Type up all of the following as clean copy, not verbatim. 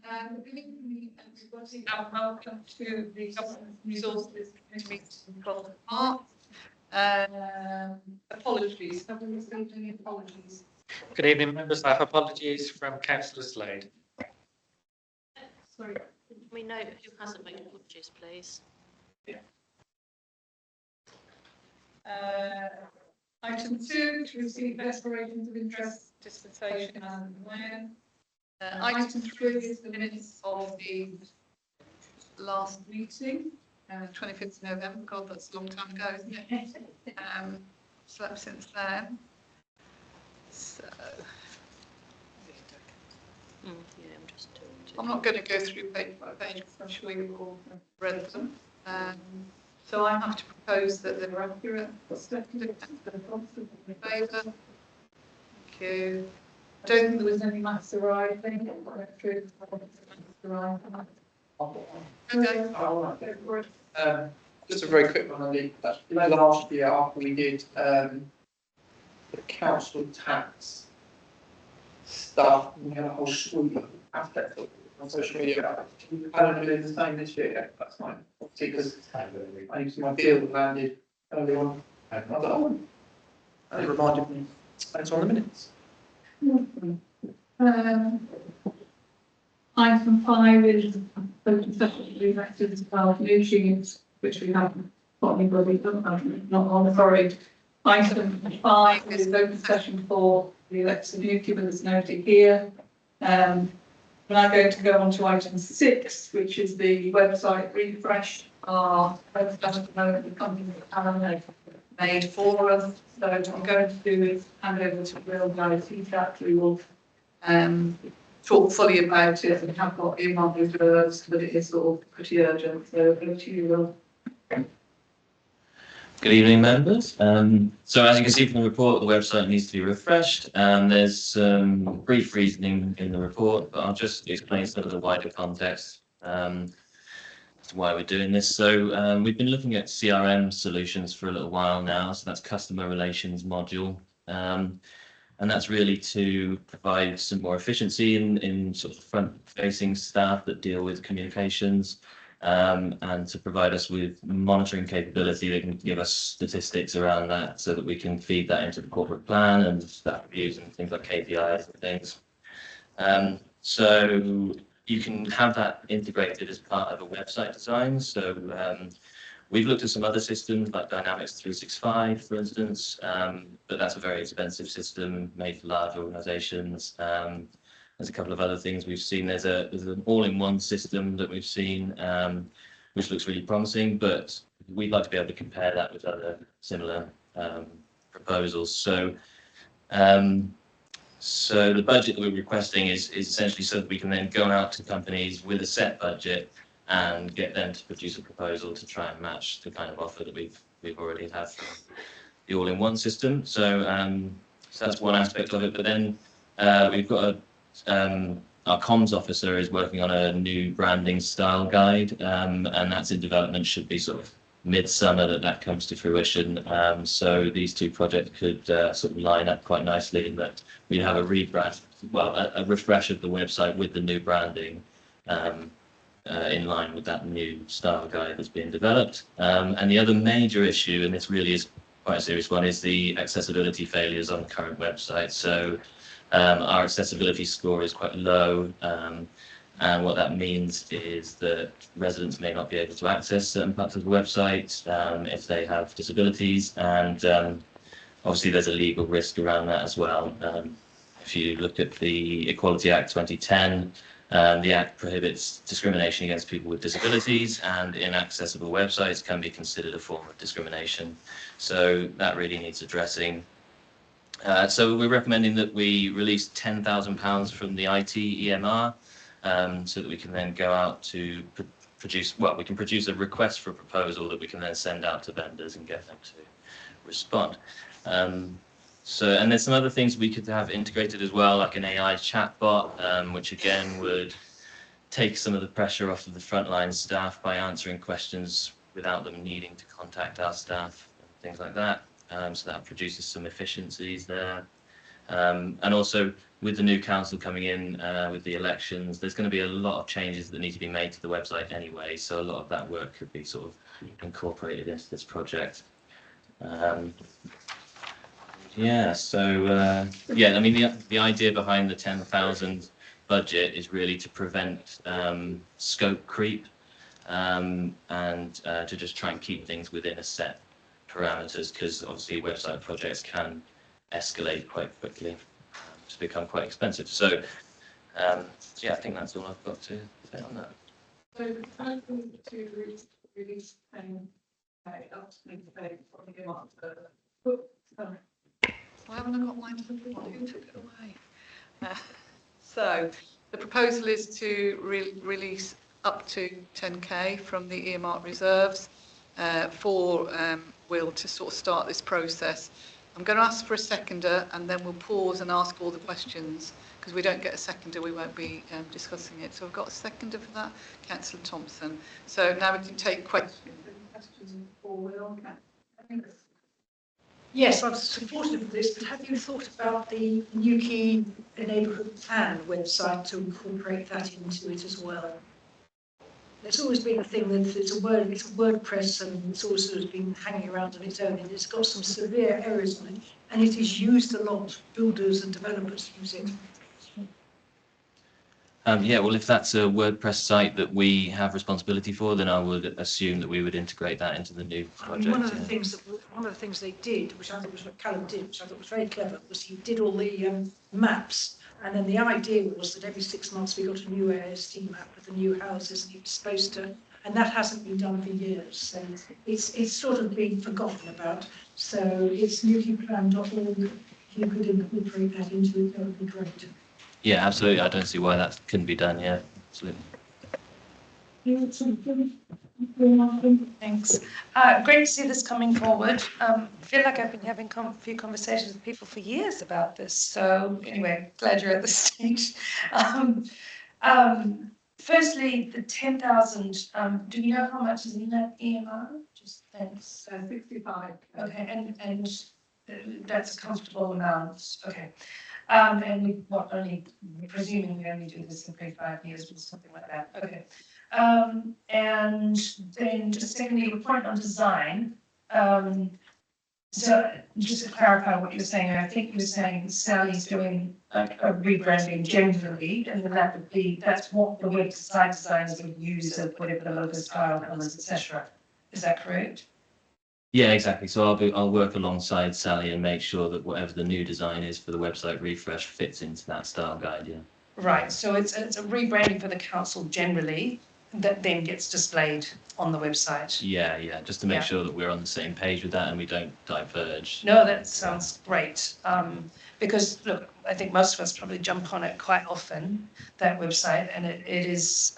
Good evening, everybody, and welcome to the Government Resources Committee called March. Apologies, have we received any apologies? Good evening, members. I have apologies from Councillor Slade. Sorry, we know who hasn't made apologies, please. Item 2, to receive declarations of interest, dissertation and when. Item 3 is the minutes of the last meeting, 25th of November. God, that's a long time ago, isn't it? Slept since then. So, Yeah, I'm just doing it. I'm not going to go through page by page because I'm sure you've all read them. So I have to propose that they were accurate. In favour? Thank you. I don't think there was any maths arriving. Okay. Just a very quick one on the last year after we did the council tax stuff, we had a whole suite of aspects of it on social media. I don't do the same this year, that's fine. Because I used my deal landed early on. And I was like, oh, and it reminded me, it's on the minutes. Item 5 is open session directors of new sheets, which we haven't got anybody not on. Sorry. Item 5 is open session for the elected duty, but there's nobody here. We're now going to go on to item 6, which is the website refresh. Our website at the moment, the company that made for us. So what I'm going to do is hand over to Will Guys. He's actually will talk fully about it and have got earmarked reserves, but it is sort of pretty urgent. So over to you, Will. Good evening, members. So as you can see from the report, the website needs to be refreshed. There's some brief reasoning in the report, but I'll just explain some of the wider context as to why we're doing this. So we've been looking at CRM solutions for a little while now. So that's customer relations module. And that's really to provide some more efficiency in sort of front-facing staff that deal with communications. And to provide us with monitoring capability that can give us statistics around that so that we can feed that into the corporate plan and staff reviews and things like KPIs and things. So you can have that integrated as part of a website design. So we've looked at some other systems like Dynamics 365, for instance, but that's a very expensive system made for large organizations. There's a couple of other things we've seen. There's an all-in-one system that we've seen, which looks really promising, but we'd like to be able to compare that with other similar proposals. So the budget that we're requesting is essentially so that we can then go out to companies with a set budget and get them to produce a proposal to try and match the kind of offer that we've already had for the all-in-one system. So that's one aspect of it. But then we've got our comms officer is working on a new branding style guide, and that's in development. Should be sort of midsummer that comes to fruition. So these two projects could sort of line up quite nicely in that we have a rebrand, well, a refresh of the website with the new branding. In line with that new style guide that's being developed. And the other major issue, and this really is quite a serious one, is the accessibility failures on the current website. So our accessibility score is quite low, and what that means is that residents may not be able to access certain parts of the website if they have disabilities, and obviously there's a legal risk around that as well. If you look at the Equality Act 2010, the Act prohibits discrimination against people with disabilities, and inaccessible websites can be considered a form of discrimination. So that really needs addressing. So we're recommending that we release £10,000 from the IT EMR so that we can then go out to produce, well, we can produce a request for a proposal that we can then send out to vendors and get them to respond. And there's some other things we could have integrated as well, like an AI chatbot, which again would take some of the pressure off of the frontline staff by answering questions without them needing to contact our staff, and things like that. So that produces some efficiencies there. And also with the new council coming in, with the elections, there's going to be a lot of changes that need to be made to the website anyway. So a lot of that work could be sort of incorporated into this project. Yeah, so yeah, I mean the idea behind the 10,000 budget is really to prevent scope creep, and to just try and keep things within a set parameters, because obviously website projects can escalate quite quickly to become quite expensive. So yeah, I think that's all I've got to say on that. So the proposal to release paying up to pay from the amount of Why haven't I got mine to the one? Who took it away? So the proposal is to release up to 10k from the earmark reserves for Will to sort of start this process. I'm going to ask for a seconder, and then we'll pause and ask all the questions, because we don't get a seconder, we won't be discussing it. So I've got a seconder for that, Councillor Thompson. So now we can take questions. for Will. Yes, I'm supportive of this, but have you thought about the Newquay Neighbourhood Plan website to incorporate that into it as well? There's always been a thing that it's a WordPress, and it's always sort of been hanging around on its own, and it's got some severe errors on it, and it is used a lot. Builders and developers use it. Yeah, well, if that's a WordPress site that we have responsibility for, then I would assume that we would integrate that into the new project. One of the things they did, which I thought was what Callum did, which I thought was very clever, was he did all the maps, and then the idea was that every 6 months we got a new AST map with the new houses, and he was supposed to, and that hasn't been done for years, so it's sort of been forgotten about. So it's newquayplan.org. If you could incorporate that into it, that would be great. Yeah, absolutely. I don't see why that couldn't be done. Yeah, absolutely. Thanks. Great to see this coming forward. I feel like I've been having a few conversations with people for years about this. So anyway, glad you're at this stage. Firstly, the 10,000, do you know how much is in that EMR? Just thanks. 65. Okay, and that's a comfortable amount. Okay. And we're presuming we only do this in 5 years or something like that. Okay. And then just secondly, your point on design. So just to clarify what you're saying, I think you're saying Sally's doing a rebranding generally, and then that's what the website designers would use as whatever the logo style colours, etc. Is that correct? Yeah, exactly. So I'll work alongside Sally and make sure that whatever the new design is for the website refresh fits into that style guide. Yeah. Right. So it's a rebranding for the council generally that then gets displayed on the website. Yeah, just to make sure that we're on the same page with that and we don't diverge. No, that sounds great. Because look, I think most of us probably jump on it quite often, that website, and it is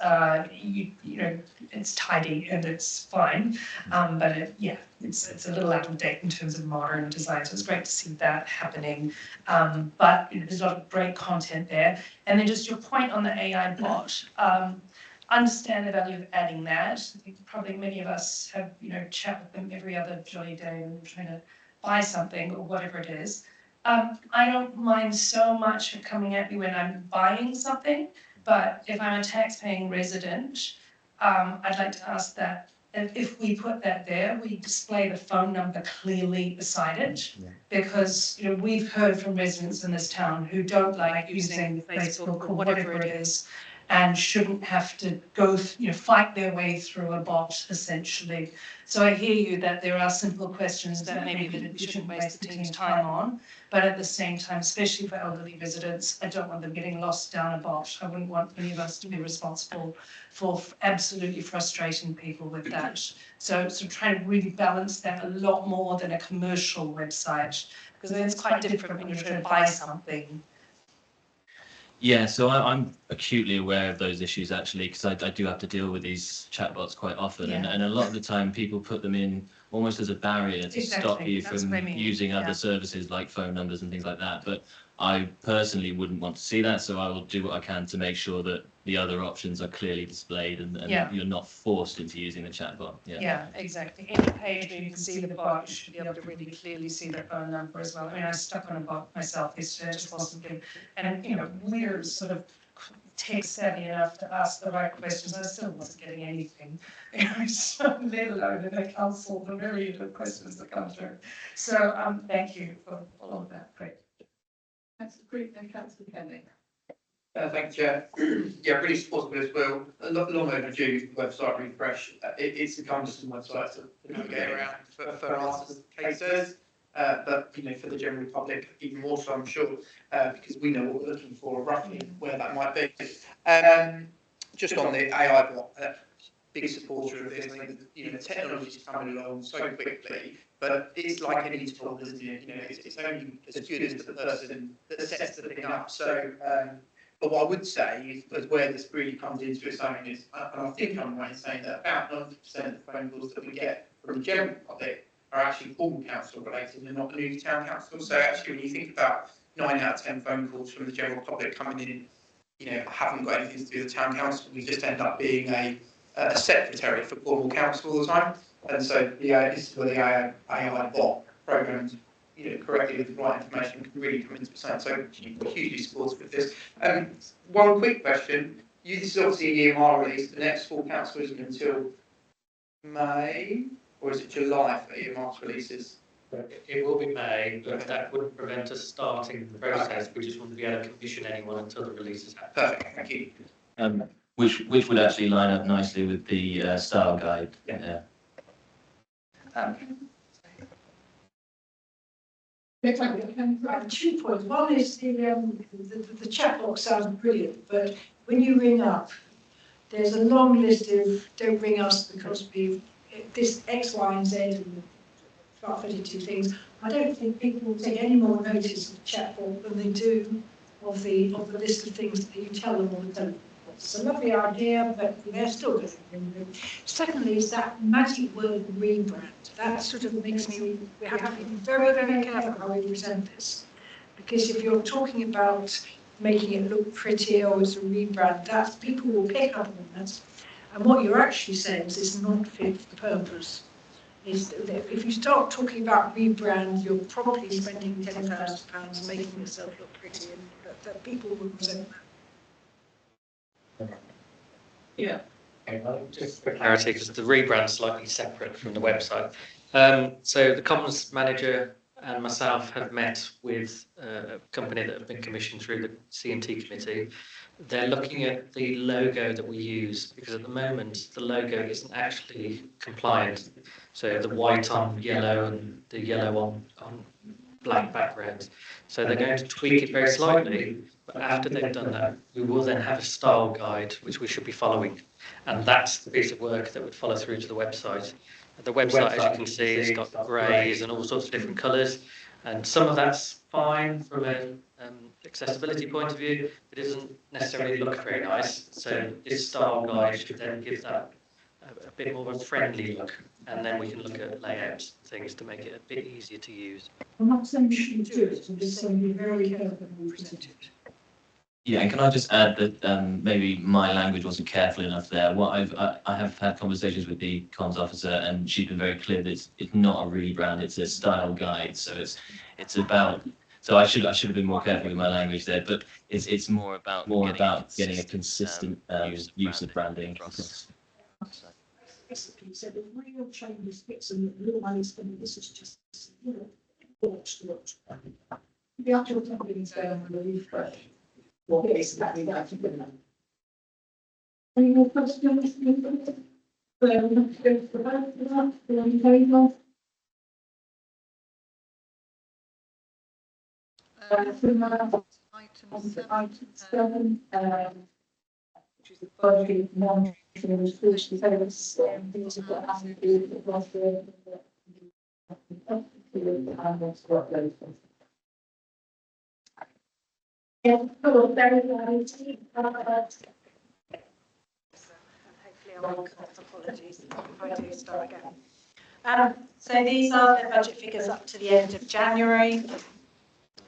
you know, it's tidy and it's fine, but it's a little out of date in terms of modern design. So it's great to see that happening. But there's a lot of great content there. And then just your point on the AI bot. Understand the value of adding that. I think probably many of us have, chat with them every other jolly day when we're trying to buy something or whatever it is. I don't mind so much of coming at me when I'm buying something, but if I'm a tax-paying resident, I'd like to ask that if we put that there, we display the phone number clearly beside it, because we've heard from residents in this town who don't like using Facebook or whatever it is, and shouldn't have to go, fight their way through a bot, essentially. So I hear you that there are simple questions that maybe we shouldn't waste the team's time on, but at the same time, especially for elderly residents, I don't want them getting lost down a bot. I wouldn't want any of us to be responsible for absolutely frustrating people with that. So try to really balance that a lot more than a commercial website, because then it's quite different when you're trying to buy something. Yeah, so I'm acutely aware of those issues actually, because I do have to deal with these chatbots quite often, and a lot of the time people put them in almost as a barrier to stop you from using other services like phone numbers and things like that. But I personally wouldn't want to see that, so I will do what I can to make sure that the other options are clearly displayed and Yeah. you're not forced into using the chatbot. Yeah. Yeah, exactly. Any page where you can see the bot, you should be able to really clearly see their phone number as well. I mean, I was stuck on a bot myself yesterday, it just wasn't good. And, you know, we're sort of tech savvy enough to ask the right questions. I still wasn't getting anything. You know, so let alone that I can't solve the myriad of questions that come through. So, thank you for all of that. Great. Councillor Creed and Councillor Kenny. Thank you, Chair. Yeah, really supportive as well. Long overdue website refresh. It's a cumbersome website to navigate around for us as cases, but you know, for the general public even more so, I'm sure, because we know what we're looking for, roughly where that might be. Just on the AI bot, big supporter of this. I think you know, the technology's coming along so quickly, but it's like any tool, isn't it? You know, it's only as good as the person that sets the thing up. So. But what I would say is where this really comes into its own is, and I think I'm right in saying that about 90% of the phone calls that we get from the general public are actually Cornwall Council related and not the Newry Town Council. So actually, when you think about 9 out of 10 phone calls from the general public coming in, you know, haven't got anything to do with the Town Council, we just end up being a secretary for Cornwall Council all the time. And so this is where the AI bot programmed, you know, correctly with the right information can really come into its own. So hugely supportive of this. One quick question. This is obviously an EMR release. The next full council isn't until May, or is it July for EMR releases? It will be May, but that wouldn't prevent us starting the process. We just wouldn't be able to commission anyone until the release is happened. Perfect, thank you. Which would actually line up nicely with the style guide. Yeah. Two points. One is the chat box sounds brilliant, but when you ring up, there's a long list of don't ring us because we've this X, Y, and Z and about 32 things. I don't think people will take any more notice of the chat box than they do of the list of things that you tell them on the telephone. It's a lovely idea, but they're still going to ring. Secondly, is that magic word rebrand. That sort of makes me, we have to be very, very careful how we present this. Because if you're talking about making it look pretty or it's a rebrand, that people will pick up on that. And what you're actually saying is it's not fit for purpose. Is that if you start talking about rebrand, you're probably spending £10,000 making yourself look pretty, and that people will resent that. Yeah. Just for clarity, because the rebrand's slightly separate from the website. So the Commons manager and myself have met with a company that have been commissioned through the C&T committee. They're looking at the logo that we use, because at the moment the logo isn't actually compliant. So the white on yellow and the yellow on black background. So they're going to tweak it very slightly, but after they've done that, we will then have a style guide, which we should be following. And that's the piece of work that would follow through to the website. The website, as you can see, has got greys and all sorts of different colours. And some of that's fine from an accessibility point of view, but it doesn't necessarily look very nice. So this style guide should then give that a bit more of a friendly look. And then we can look at layouts and things to make it a bit easier to use. I'm not saying you shouldn't do it, I'm just saying be very careful when you present it. Yeah, and can I just add that maybe my language wasn't careful enough there. I have had conversations with the comms officer, and she's been very clear that it's not a rebrand, it's a style guide. So it's about. So I should have been more careful with my language there, but it's more about getting a consistent use of branding. Basically said if real changes fix and real money spending, this is just watch. The actual company's going on the refresh. Well, exactly that. Any more questions? Let's go for that. Item 7, which is the budget monitoring solution service, things have got to do with the budget. Yeah, cool, very nice. Hopefully I won't come off. Apologies if I do start again. So these are the budget figures up to the end of January.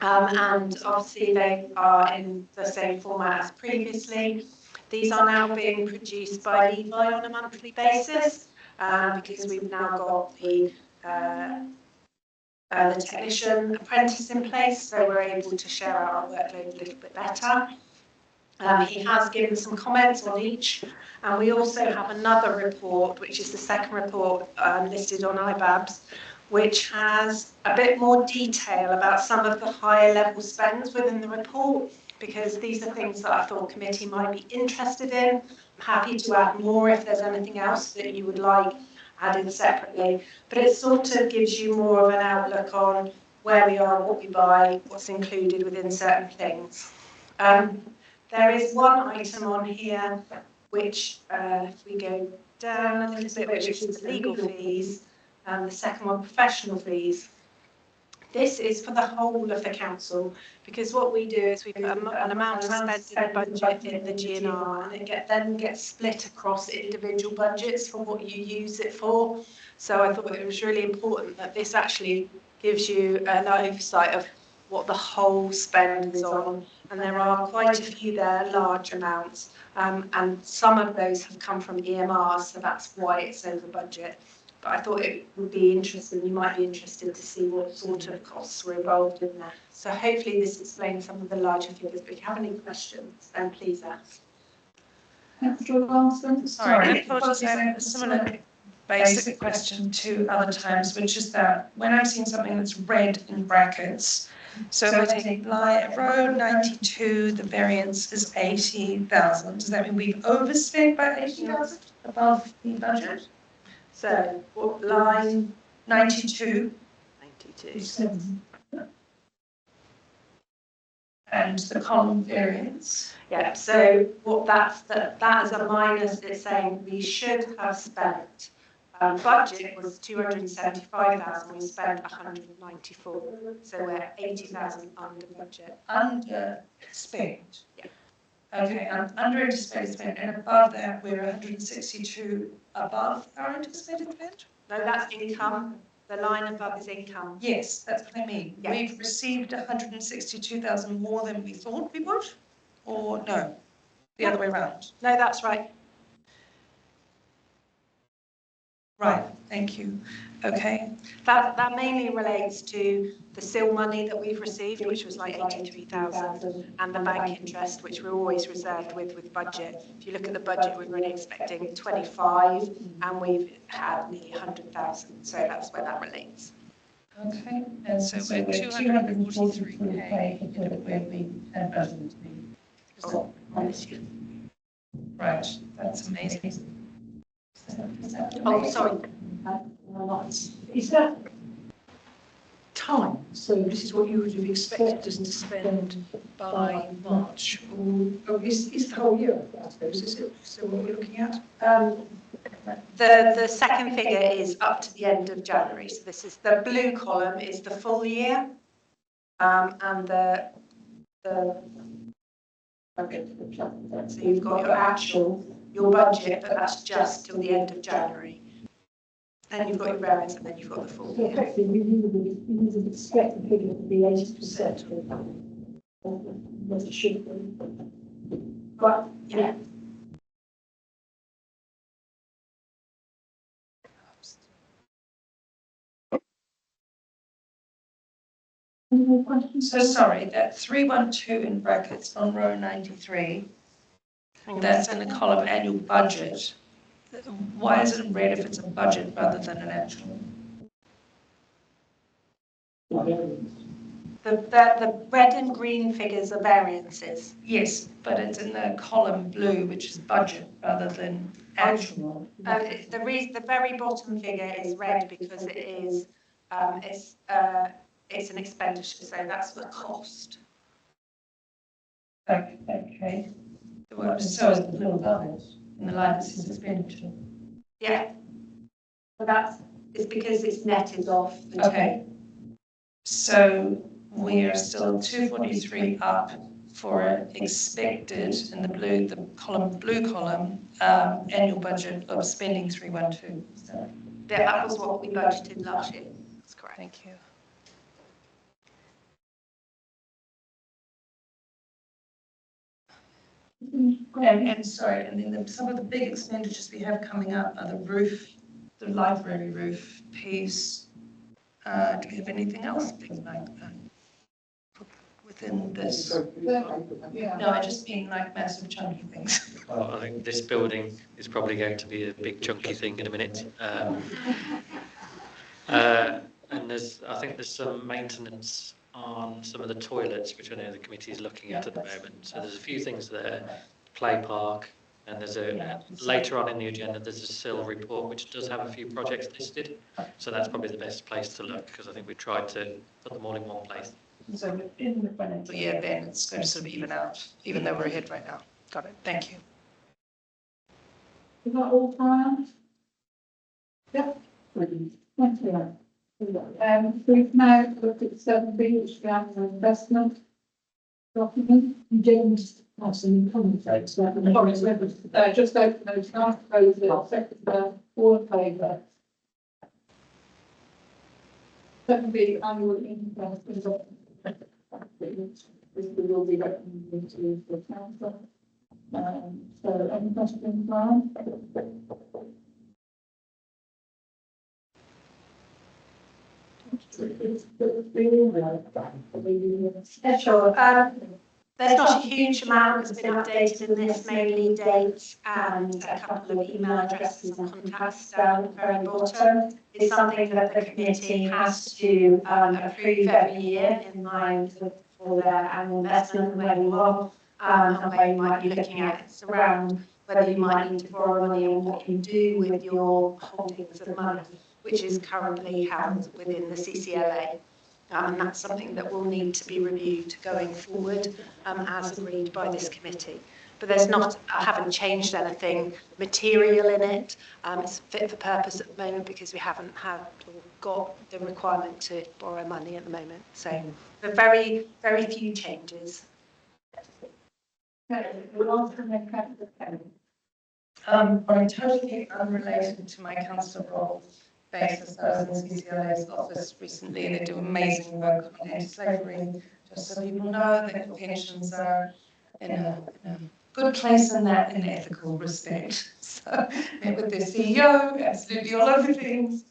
And obviously they are in the same format as previously. These are now being produced by Levi on a monthly basis, because we've now got the technician apprentice in place, so we're able to share out our workload a little bit better. He has given some comments on each, and we also have another report, which is the second report listed on IBABS, which has a bit more detail about some of the higher level spends within the report, because these are things that I thought committee might be interested in. I'm happy to add more if there's anything else that you would like added separately, but it sort of gives you more of an outlook on where we are, what we buy, what's included within certain things. There is one item on here which, if we go down a little bit, which is the legal fees, and the second one, professional fees. This is for the whole of the council, because what we do is we put an amount spent in the budget in the GNR, and it then gets split across individual budgets for what you use it for. So I thought it was really important that this actually gives you an oversight of what the whole spend is on, and there are quite a few there, large amounts, and some of those have come from EMRs, so that's why it's over budget. But I thought it would be interesting, you might be interested to see what sort of costs were involved in that. So hopefully this explains some of the larger figures, but if you have any questions, then please ask. Councillor Ralston? Sorry, I apologise, I have a similar basic question to other times, which is that when I'm seeing something that's red in brackets, so if I take row 92, the variance is 80,000. Does that mean we've overspent by 80,000 above the budget? So what line? 92. 92. And the column variance. Yeah, so what that is a minus. It's saying we should have spent, budget was 275,000, we spent 194, so we're 80,000 under budget. Under spent. Yeah. Okay, under anticipated spend, and above that we're 162 above our anticipated spend? No, that's income. The line above is income. Yes, that's what I mean. Yeah. We've received 162,000 more than we thought we would, or no, the other way around? No, that's right. Right, thank you. Okay. That mainly relates to the SIL money that we've received, which was like 83,000, and the bank interest, which we're always reserved with budget. If you look at the budget, we're really expecting 25, and we've had nearly 100,000, so that's where that relates. Okay, and so we're 243K where we had budgeted to be. Oh, on this year. Right, that's amazing. Oh, sorry. Is that time? So this is what you would have expected us to spend by March, or is the whole year, I suppose, is it? So what we're looking at? The second figure is up to the end of January. So this is the blue column is the full year, and the so you've got your budget, but that's just till the end of January. Then you've got your variance, and then you've got the full year. Effectively, you would expect the figure to be 80% of what it should be. But Yeah. any more questions? So sorry, that 312 in brackets on row 93, that's in the column annual budget. Why is it in red if it's a budget rather than an actual? The red and green figures are variances. Yes, but it's in the column blue, which is budget rather than actual. The very bottom figure is red because it is it's an expenditure, so that's the cost. Okay. Well, so is the blue above it, in the line that says expenditure. Yeah. But that's it's because it's netted off the two. Okay. So we are still 243 up for expected in the blue column, annual budget of spending 312. So, Yeah, that was what we budgeted last year. That's correct. thank you. And sorry, and then some of the big expenditures we have coming up are the roof, the library roof piece. Do we have anything else big like that within this? Yeah. No, I just mean like massive chunky things. Well, I think this building is probably going to be a big chunky thing in a minute. And I think there's some maintenance on some of the toilets, which I know the committee is looking at the moment. So there's a few things there, play park, and there's later on in the agenda, there's a SIL report, which does have a few projects listed. So that's probably the best place to look, because I think we tried to put them all in one place. So within the financial year, then it's going to sort of even out, even though we're ahead right now. Got it. Thank you. Is that all, Brian? Yeah. Brilliant. Thank you. We've now looked at 7B, which is the annual investment document. You didn't have some comments about the just open those, I propose it, second, all in favour. 7B, annual investment. This will be recommended to the council. So any questions, Brian? Yeah, sure. There's not a huge amount that's been updated in this, mainly dates and a couple of email addresses and contacts down at the very bottom. It's something that the committee has to approve every year in line for their annual investment, where you are, and where you might be looking at. It's around whether you might need to borrow money and what you do with your holdings of money, which is currently housed within the CCLA. And that's something that will need to be reviewed going forward, as agreed by this committee. But there's not, I haven't changed anything material in it. It's fit for purpose at the moment because we haven't had or got the requirement to borrow money at the moment. So there are very, very few changes. Okay, we'll ask the next councillor Kelly. On a totally unrelated to my council role basis, I was in CCLA's office recently and they do amazing work on anti-slavery. Just so people know that pensions are in a good place in that, in ethical respect. So met with their CEO, absolutely all over things.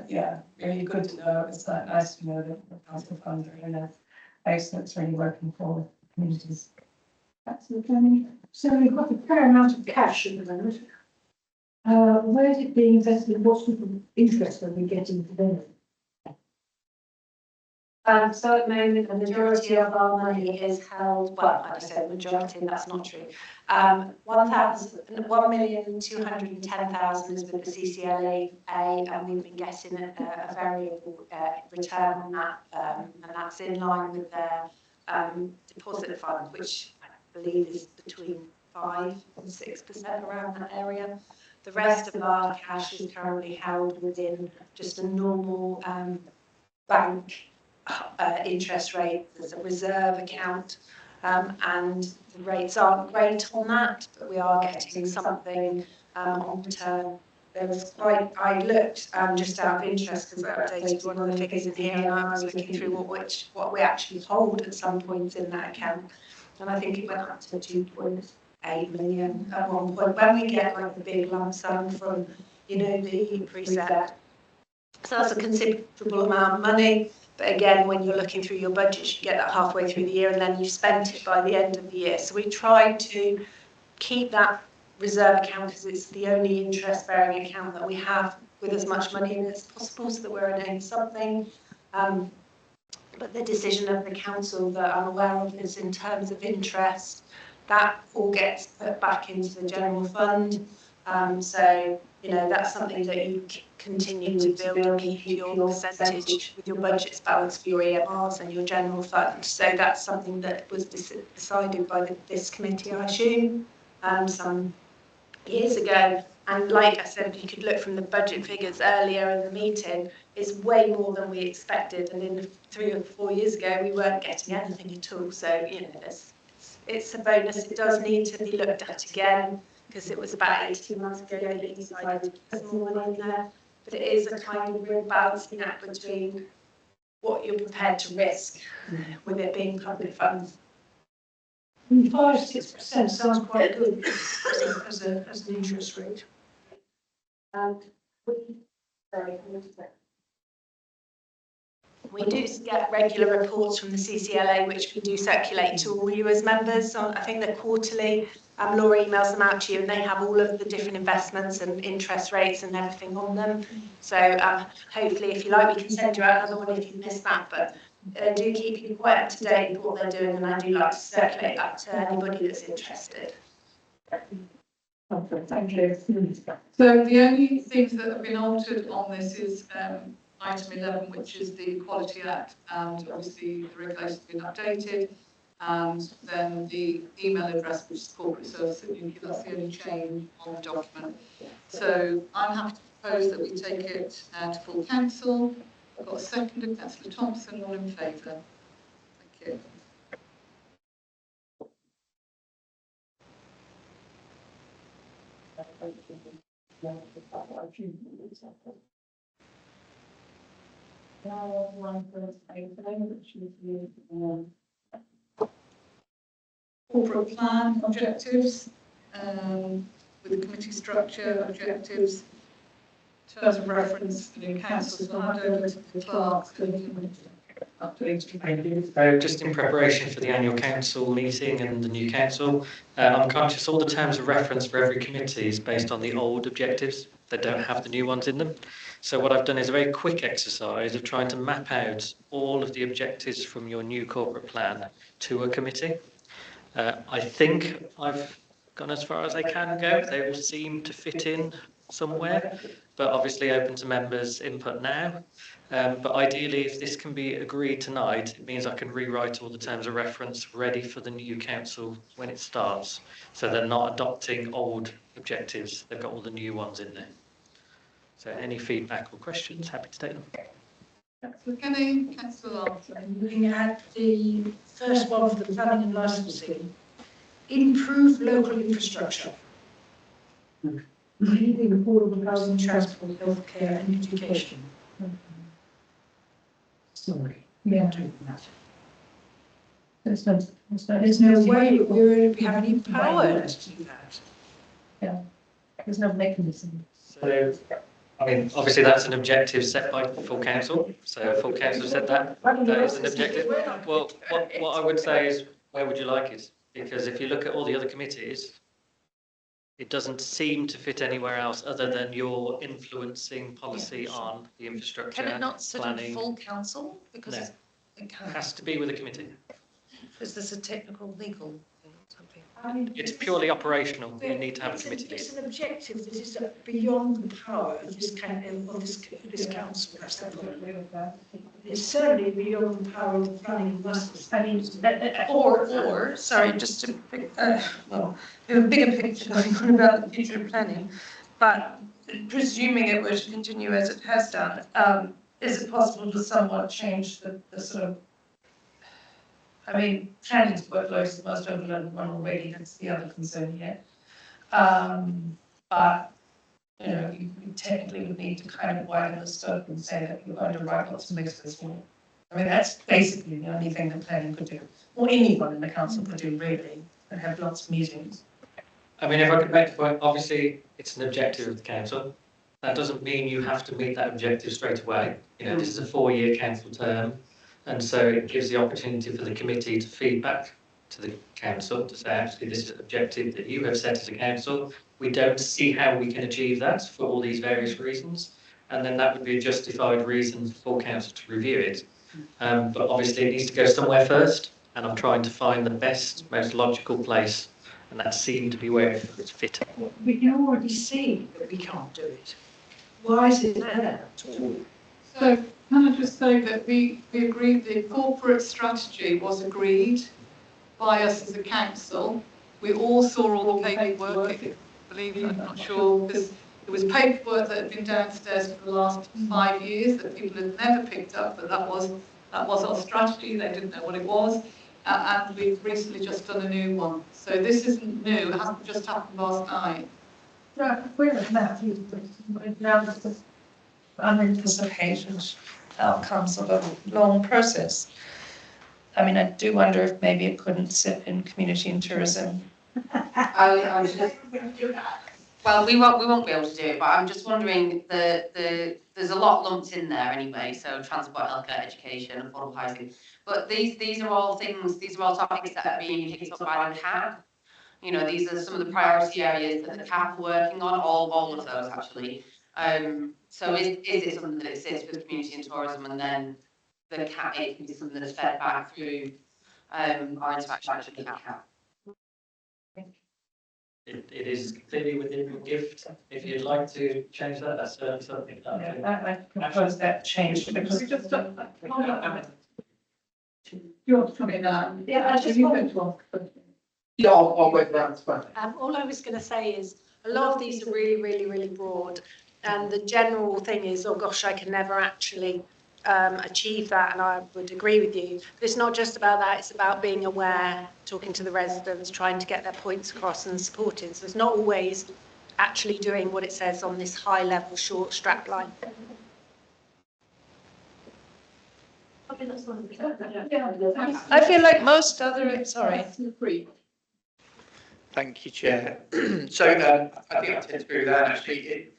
Yeah, really good to know. It's nice to know that the council funds are in a place that's really working for communities. Absolutely. So we've got a fair amount of cash at the moment. Where is it being invested? What sort of interest are we getting for them? So at the moment, the majority of our money is held, well, like I said, majority, that's not true. 1,210,000 is with the CCLA, and we've been getting a variable return on that, and that's in line with their deposit fund, which I believe is between 5 and 6% around that area. The rest of our cash is currently held within just a normal bank interest rate. There's a reserve account, and the rates aren't great on that, but we are getting something on return. There was I looked just out of interest because I updated one of the figures in here, and I was looking through what we actually hold at some points in that account, and I think it went up to 2.8 million at one point when we get like the big lump sum from, you know, the precept. So that's a considerable amount of money. But again, when you're looking through your budget, you get that halfway through the year and then you've spent it by the end of the year. So we try to keep that reserve account because it's the only interest-bearing account that we have with as much money in it as possible, so that we're earning something. But the decision of the council that I'm aware of is in terms of interest, that all gets put back into the general fund. So, you know, that's something that you continue to build and keep your percentage with your budgets balanced for your EMRs and your general fund. So that's something that was decided by this committee, I assume, some years ago. And like I said, you could look from the budget figures earlier in the meeting, it's way more than we expected. And in 3 or 4 years ago, we weren't getting anything at all. So, you know, it's a bonus. It does need to be looked at again, because it was about 18 months ago that you decided to put some money in there. But it is a kind of real balancing act between what you're prepared to risk with it being public funds. 5-6% sounds quite good as an interest rate. We do get regular reports from the CCLA, which we do circulate to all you as members. So I think they're quarterly. Laura emails them out to you, and they have all of the different investments and interest rates and everything on them. So hopefully, if you like, we can send you out another one if you missed that. But do keep you quite up to date with what they're doing, and I do like to circulate that to anybody that's interested. Thank you. So the only things that have been altered on this is item 11, which is the Equality Act, and obviously the regulations have been updated, and then the email address, which is corporate service, that's the only change on the document. So I'm happy to propose that we take it to full council. I've got a second, Councillor Thompson, all in favour. Thank you. Corporate plan objectives, with the committee structure objectives, terms of reference for new councils. I'll hand over to the clerks. So just in preparation for the annual council meeting and the new council, I'm conscious all the terms of reference for every committee is based on the old objectives. They don't have the new ones in them. So what I've done is a very quick exercise of trying to map out all of the objectives from your new corporate plan to a committee. I think I've gone as far as I can go. They all seem to fit in somewhere, but obviously open to members' input now. But ideally, if this can be agreed tonight, it means I can rewrite all the terms of reference ready for the new council when it starts. So they're not adopting old objectives, they've got all the new ones in there. So any feedback or questions, happy to take them. Councillor Kenny, Councillor Larson. Looking at the first one for the planning and licensing, improve local infrastructure. Including affordable housing, transport, healthcare and education. Sorry, we are doing that. There's no way we have any power to do that. Yeah, there's no mechanism. So, I mean, obviously that's an objective set by full council. So full council said that is an objective. Well, what I would say is, where would you like it? Because if you look at all the other committees, it doesn't seem to fit anywhere else other than you're influencing policy on the infrastructure. Can it not sit in planning. full council? Because No. it can't. Has to be with a committee. Is this a technical legal thing or something? It's purely operational. You need to have a It's committee It's lead. an objective that is beyond the power of this council. That's the problem. It's certainly beyond the power of the planning and licensing. I mean, or sorry, just to pick, well, we have a bigger picture going on about the future of planning, but presuming it were to continue as it has done, is it possible to somewhat change the sort of, I mean, planning's workload is the most overloaded one already, that's the other concern here. But, you know, you technically would need to kind of widen the scope and say that you're going to write lots of mixes for. I mean, that's basically the only thing that planning could do, or anyone in the council could do really, and have lots of meetings. I mean, if I could make the point, obviously it's an objective of the council. That doesn't mean you have to meet that objective straight away. You know, this is a 4-year council term. And so it gives the opportunity for the committee to feedback to the council to say, actually, this is an objective that you have set as a council. We don't see how we can achieve that for all these various reasons. And then that would be a justified reason for council to review it. But obviously it needs to go somewhere first. And I'm trying to find the best, most logical place. And that seemed to be where it's fit. We can already see that we can't do it. Why is it there at all? So can I just say that we agreed the corporate strategy was agreed by us as a council. We all saw all the paperwork, I believe, I'm not sure, because there was paperwork that had been downstairs for the last 5 years that people had never picked up, but that was our strategy, they didn't know what it was. And we've recently just done a new one. So this isn't new, it hasn't just happened last night. Right, we're at that, now the unanticipated outcomes of a long process. I mean, I do wonder if maybe it couldn't sit in community and tourism. I was just, well, we won't be able to do it, but I'm just wondering, there's a lot lumped in there anyway, so transport, healthcare, education, affordable housing. But these are all topics that are being picked up by the CAP. You know, these are some of the priority areas that the CAP are working on, all of those actually. So is it something that it sits with community and tourism, and then the CAP, it can be something that's fed back through our interaction with the CAP? It is completely within your gift. If you'd like to change that, that's certainly something that I propose that change because We just don't. You want to come in now? Yeah, I just You want- go to ask. Yeah, I'll go down to that. All I was going to say is a lot of these are really, really, really broad. And the general thing is, oh gosh, I can never actually achieve that. And I would agree with you. But it's not just about that. It's about being aware, talking to the residents, trying to get their points across and supporting. So it's not always actually doing what it says on this high level short strap line. I feel like most other, sorry. Thank you, Chair. So I think I tend to agree with that actually.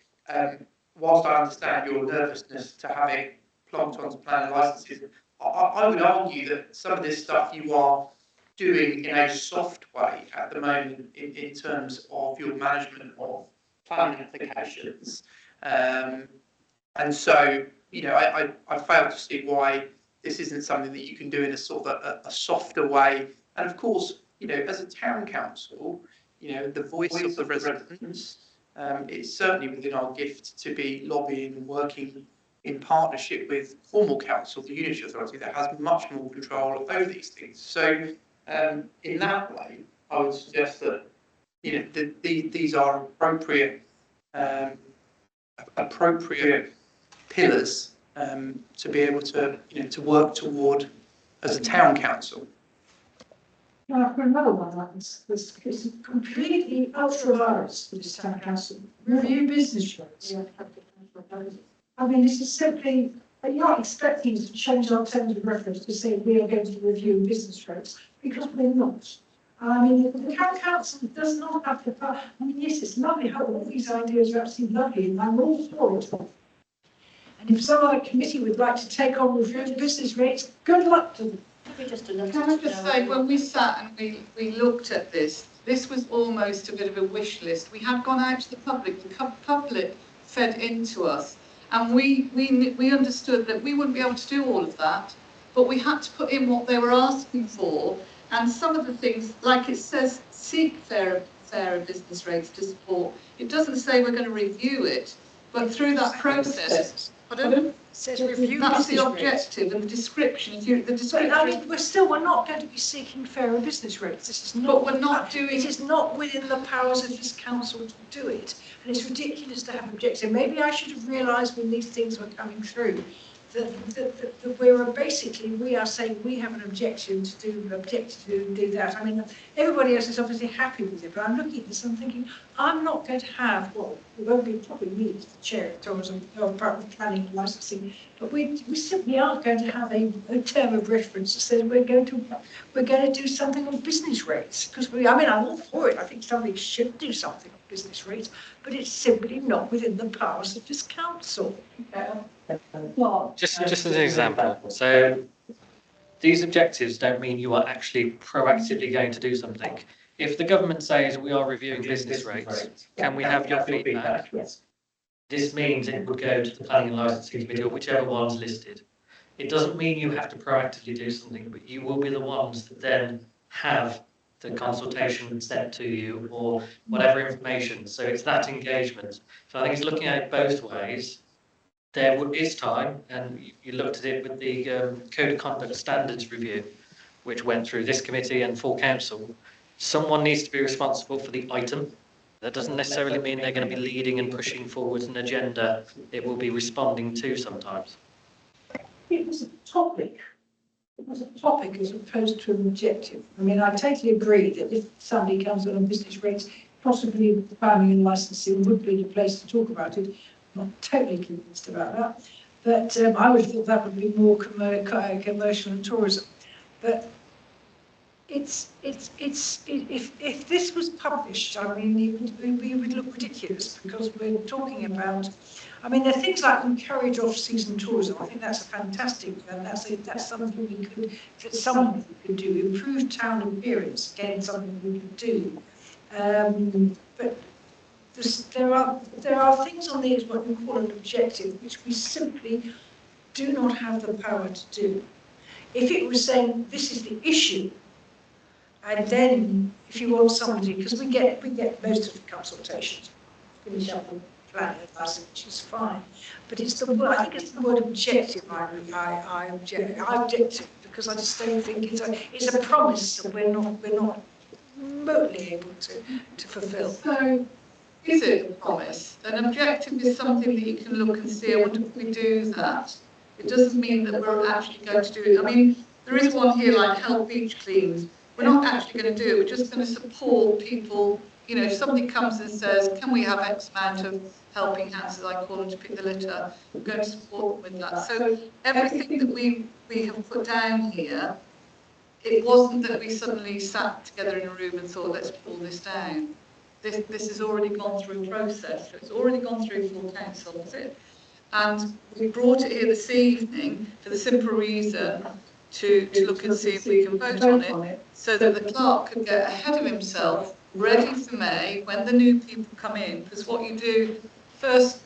Whilst I understand your nervousness to have it plonked onto planning licenses, I would argue that some of this stuff you are doing in a soft way at the moment in terms of your management of planning applications. And so, you know, I fail to see why this isn't something that you can do in a sort of a softer way. And of course, you know, as a town council, you know, the voice of the residents, it's certainly within our gift to be lobbying and working in partnership with formal council, the Unity Authority, that has much more control over these things. So in that way, I would suggest that, you know, these are appropriate pillars to be able to, you know, to work toward as a town council. Now, for another one like this, it's completely ultra virus for this town council. Review business rates. I mean, this is simply, you're not expecting us to change our terms of reference to say we are going to review business rates, because we're not. I mean, the town council does not have the power. I mean, yes, it's lovely, all these ideas are absolutely lovely, and I'm all for it. And if some other committee would like to take on reviewing business rates, good luck to them. Can I just say, when we sat and we looked at this, this was almost a bit of a wish list. We had gone out to the public fed into us, and we understood that we wouldn't be able to do all of that, but we had to put in what they were asking for, and some of the things, like it says, seek fairer business rates to support. It doesn't say we're going to review it, but through that process. Pardon? Says review That's the business objective rates. and the description. But I mean, we're not going to be seeking fairer business rates. This is not. But we're not doing. It is not within the powers of this council to do it, and it's ridiculous to have objective. Maybe I should have realised when these things were coming through that we are saying we have an objection to do that. I mean, everybody else is obviously happy with it, but I'm looking at this and I'm thinking, I'm not going to have, well, it won't be probably me as the chair of tourism or planning and licensing, but we simply aren't going to have a term of reference that says we're going to do something on business rates, because I'm all for it. I think somebody should do something on business rates, but it's simply not within the powers of this council. Just as an example, so these objectives don't mean you are actually proactively going to do something. If the government says we are reviewing business rates, can we have your feedback? Yes. This means it would go to the planning and licensing committee or whichever one's listed. It doesn't mean you have to proactively do something, but you will be the ones that then have the consultation sent to you or whatever information. So it's that engagement. So I think it's looking at it both ways. There is time, and you looked at it with the Code of Conduct Standards review, which went through this committee and full council. Someone needs to be responsible for the item. That doesn't necessarily mean they're going to be leading and pushing forward an agenda it will be responding to sometimes. It was a topic. It was a topic as opposed to an objective. I mean, I totally agree that if somebody comes on business rates, possibly the planning and licensing would be the place to talk about it. I'm not totally convinced about that, but I would have thought that would be more commercial and tourism. but if this was published, I mean, we would look ridiculous because we're talking about, I mean, there are things like encourage off-season tourism. I think that's a fantastic, and that's something we could, that someone could do. Improve town appearance, again, something we could do. But there are things on these what we call an objective, which we simply do not have the power to do. If it was saying this is the issue, and then if you want somebody, because we get most of the consultations, finish up the plan advice, which is fine, but it's the word, I think it's the word objective I object to, because I just don't think it's a promise that we're not remotely able to fulfil. So, is it a promise? An objective is something that you can look and see, I wonder if we do that. It doesn't mean that we're actually going to do it. I mean, there is one here like help beach cleans. We're not actually going to do it, we're just going to support people. You know, if somebody comes and says, can we have X amount of helping hands, as I call them, to pick the litter, we're going to support them with that. So everything that we have put down here, it wasn't that we suddenly sat together in a room and thought, let's pull this down. This has already gone through a process, so it's already gone through full council, is it? And we brought it here this evening for the simple reason to look and see if we can vote on it, so that the clerk could get ahead of himself, ready for May, when the new people come in. Because what you do, first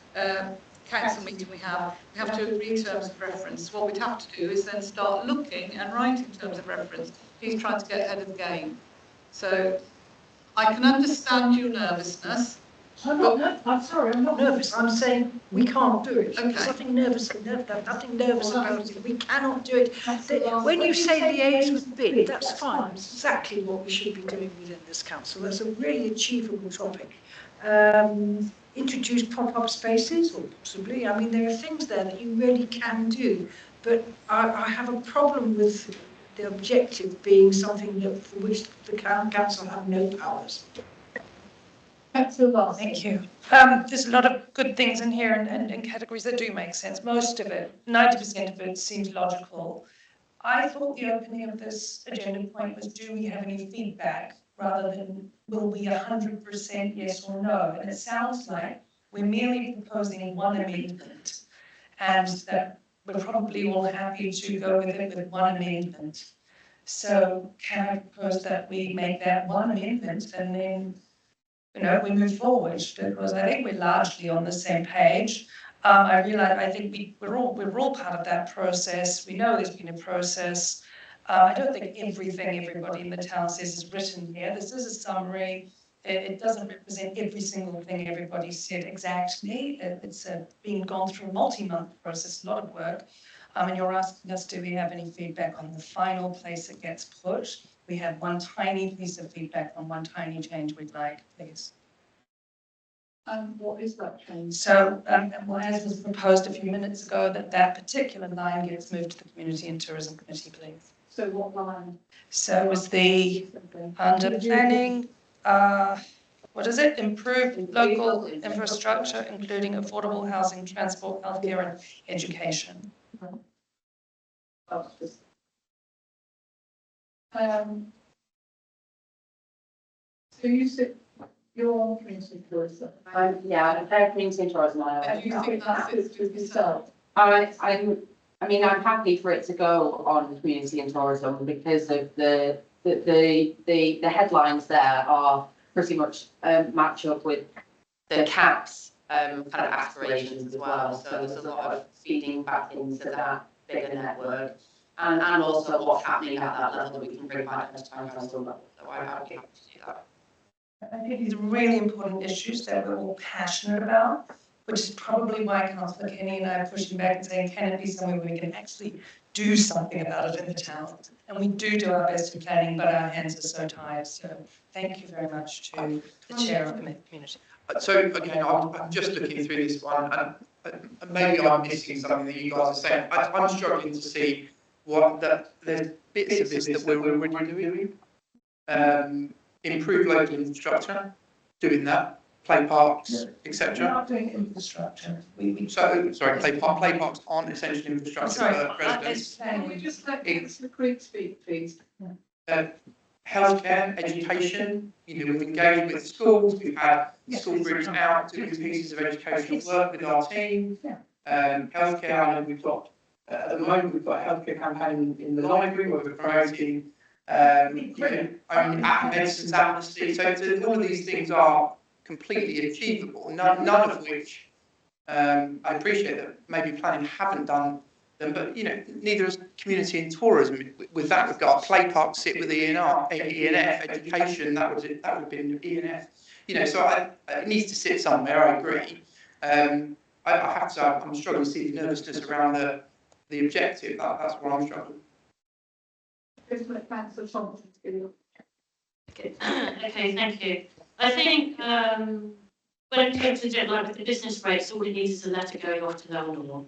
council meeting we have to agree terms of reference. What we'd have to do is then start looking and writing terms of reference. He's trying to get ahead of the game. So I can understand your nervousness. I'm sorry, I'm not nervous. I'm saying we can't do it. Okay. There's nothing nervous about it. We cannot do it. When you say liaise with bid, that's fine. That's exactly what we should be doing within this council. That's a really achievable topic. Introduce pop-up spaces, or possibly. I mean, there are things there that you really can do. But I have a problem with the objective being something for which the council have no powers. Thank you. There's a lot of good things in here and categories that do make sense. Most of it, 90% of it seems logical. I thought the opening of this agenda point was, do we have any feedback, rather than will we 100% yes or no? And it sounds like we're merely proposing one amendment, and that we're probably all happy to go with it with one amendment. So can I propose that we make that one amendment and then we move forward, because I think we're largely on the same page. I realise, I think we're all part of that process. We know there's been a process. I don't think everything everybody in the town says is written here. This is a summary. It doesn't represent every single thing everybody said exactly. It's been gone through a multi-month process, a lot of work. And you're asking us, do we have any feedback on the final place it gets put? We have one tiny piece of feedback on one tiny change we'd like, please. And what is that change? So, as was proposed a few minutes ago, that particular line gets moved to the Community and Tourism Committee, please. So what line? So it was the, under planning, what is it? Improve local infrastructure, including affordable housing, transport, healthcare, and education. So you said you're on community tourism. Yeah, I'm community and tourism. And you think that fits with yourself? I mean, I'm happy for it to go on community and tourism because of the headlines there are pretty much match up with the CAP's kind of aspirations as well. So there's a lot of feeding back into that bigger network, and also what's happening at that level that we can bring back to town council level. So I'd be happy to do that. I think these are really important issues that we're all passionate about, which is probably why Councillor Kenny and I are pushing back and saying, can it be somewhere we can actually do something about it in the town? And we do our best in planning, but our hands are so tied. So thank you very much to the chair of the community. So again, I'm just looking through this one, and maybe I'm missing something that you guys are saying. I'm struggling to see there's bits of this that we're already doing. Improve local infrastructure, doing that. play parks, We're etc. not doing infrastructure. So, sorry, play parks aren't essential infrastructure Sorry, for residents. Can we just let Councillor Creed speak, please? Healthcare, education, we've engaged with schools, we've had school groups out doing pieces of educational work with our team. Healthcare, I know we've got, at the moment, we've got a healthcare campaign in the library where we're promoting, medicines amnesty. So all of these things are completely achievable, none of which, I appreciate that maybe planning haven't done them, but neither has community and tourism. With that regard, play parks sit with ENF, education that would have been ENF. So it needs to sit somewhere. I agree. I have to say I'm struggling to see the nervousness around the objective. That's where I'm struggling. Councillor Thompson. Okay, thank you. I think when it comes to like with the business rates, all it needs is a letter going off to London.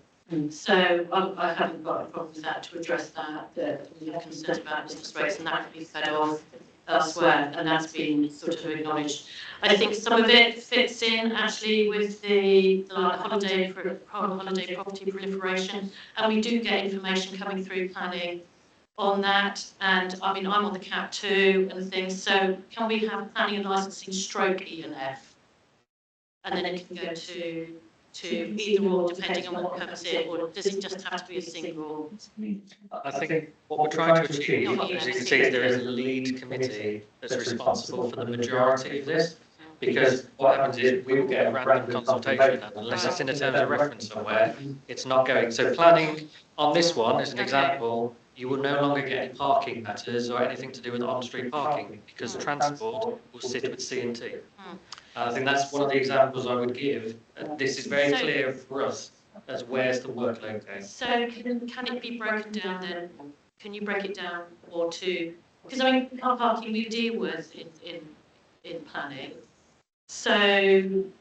So I haven't got a problem with that to address that we have concerns about business rates, and that can be fed off elsewhere, and that's been sort of acknowledged. I think some of it fits in actually with the holiday property proliferation, and we do get information coming through planning on that. And I mean, I'm on the CAP too and things, so can we have planning and licensing stroke ENF? And then it can go to either or, depending on what comes in, or does it just have to be a single? I think what we're trying to achieve, as you can see, is there is a lead committee that's responsible for the majority of this, because what happens is we will get a random consultation, and unless it's in a terms of reference somewhere, it's not going. So planning on this one, as an example, you will no longer get any parking matters or anything to do with on-street parking, because transport will sit with C&T. I think that's one of the examples I would give. This is very clear for us as where's the workload going. So can it be broken down then? Can you break it down or two? Because I mean, car parking we deal with in planning. So and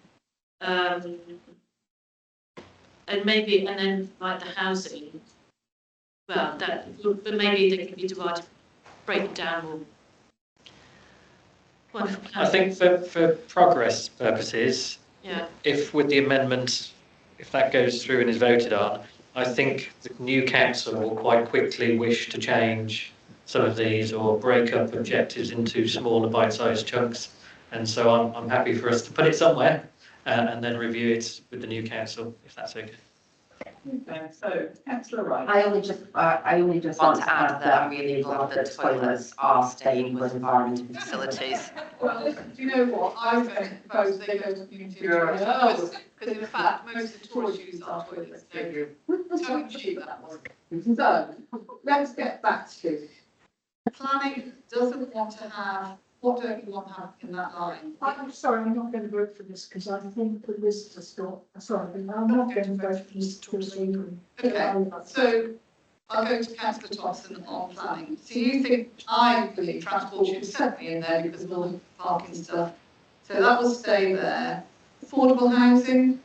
then like the housing. Well, but maybe they can be divided, break down or. I think for progress purposes, yeah. If with the amendment, if that goes through and is voted on, I think the new council will quite quickly wish to change some of these or break up objectives into smaller bite-sized chunks. And so I'm happy for us to put it somewhere and then review it with the new council, if that's okay. Okay, so Councillor Wright. I only just want to add that I'm really glad that toilets are staying with environment and facilities. Well, do you know what? I propose they go to community because in fact most of the tourist use our toilets. Tongue in cheek that was. So let's get back to planning. Doesn't want to have. What don't you want to have in that line? I'm sorry, I'm not going to vote for this because I think the list has got, sorry, I'm not going to vote for this because okay, so I'll go to Councillor Thompson on planning. So you think, I believe transport should certainly in there because of all the parking stuff. So that will stay there. Affordable housing,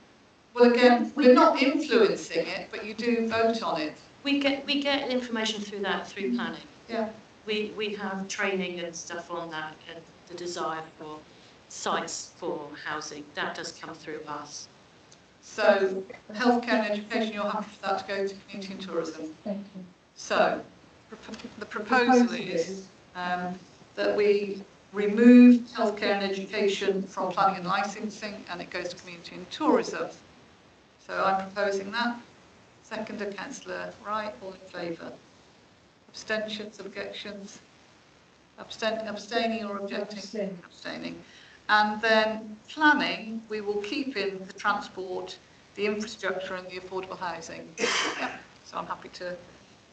well again, we're not influencing it, but you do vote on it. We get information through planning. Yeah. We have training and stuff on that, and the desire for sites for housing, that does come through us. So healthcare and education, you're happy for that to go to community and tourism? Thank you. So the proposal is that we remove healthcare and education from planning and licensing and it goes to community and tourism. So I'm proposing that. Seconder, Councillor Wright, all in favour? Abstentions, objections? Abstaining or objecting? Abstaining. And then planning, we will keep in the transport, the infrastructure and the affordable housing. Yeah. So I'm happy to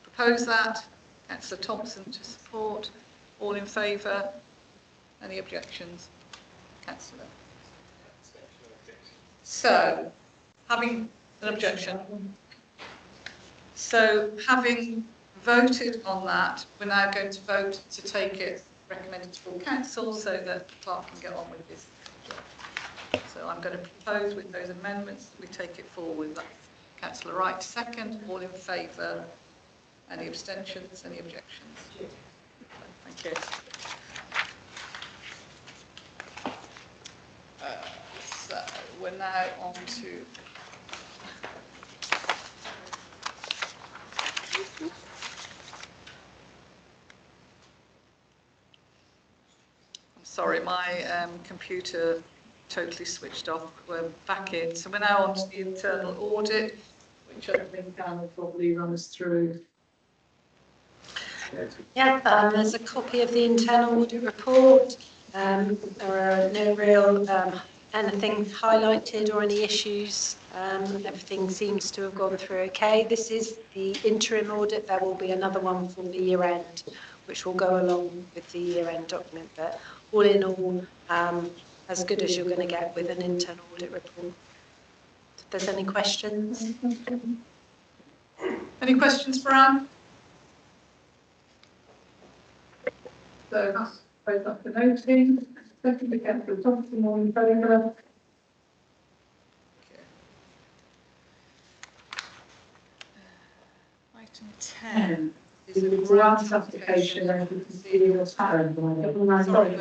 propose that. Councillor Thompson to support. All in favour? Any objections? Councillor. So, having an objection. So, having voted on that, we're now going to vote to take it recommended to full council so that the clerk can get on with his job. So I'm going to propose with those amendments that we take it forward. That's Councillor Wright second. All in favour? Any abstentions? Any objections? Thank you. So we're now on to I'm sorry, my computer totally switched off. We're back in. So we're now on to the internal audit, which I think Dan will probably run us through. Yeah, there's a copy of the internal audit report. There are no real anything highlighted or any issues. Everything seems to have gone through okay. This is the interim audit. There will be another one for the year end, which will go along with the year end document. But all in all, as good as you're going to get with an internal audit report. If there's any questions. any questions for Anne? So that's both up for noting. Second, again, for Thompson, all in favour. Item 10 Is a grant application, as you can see in your tab. Sorry, Sorry,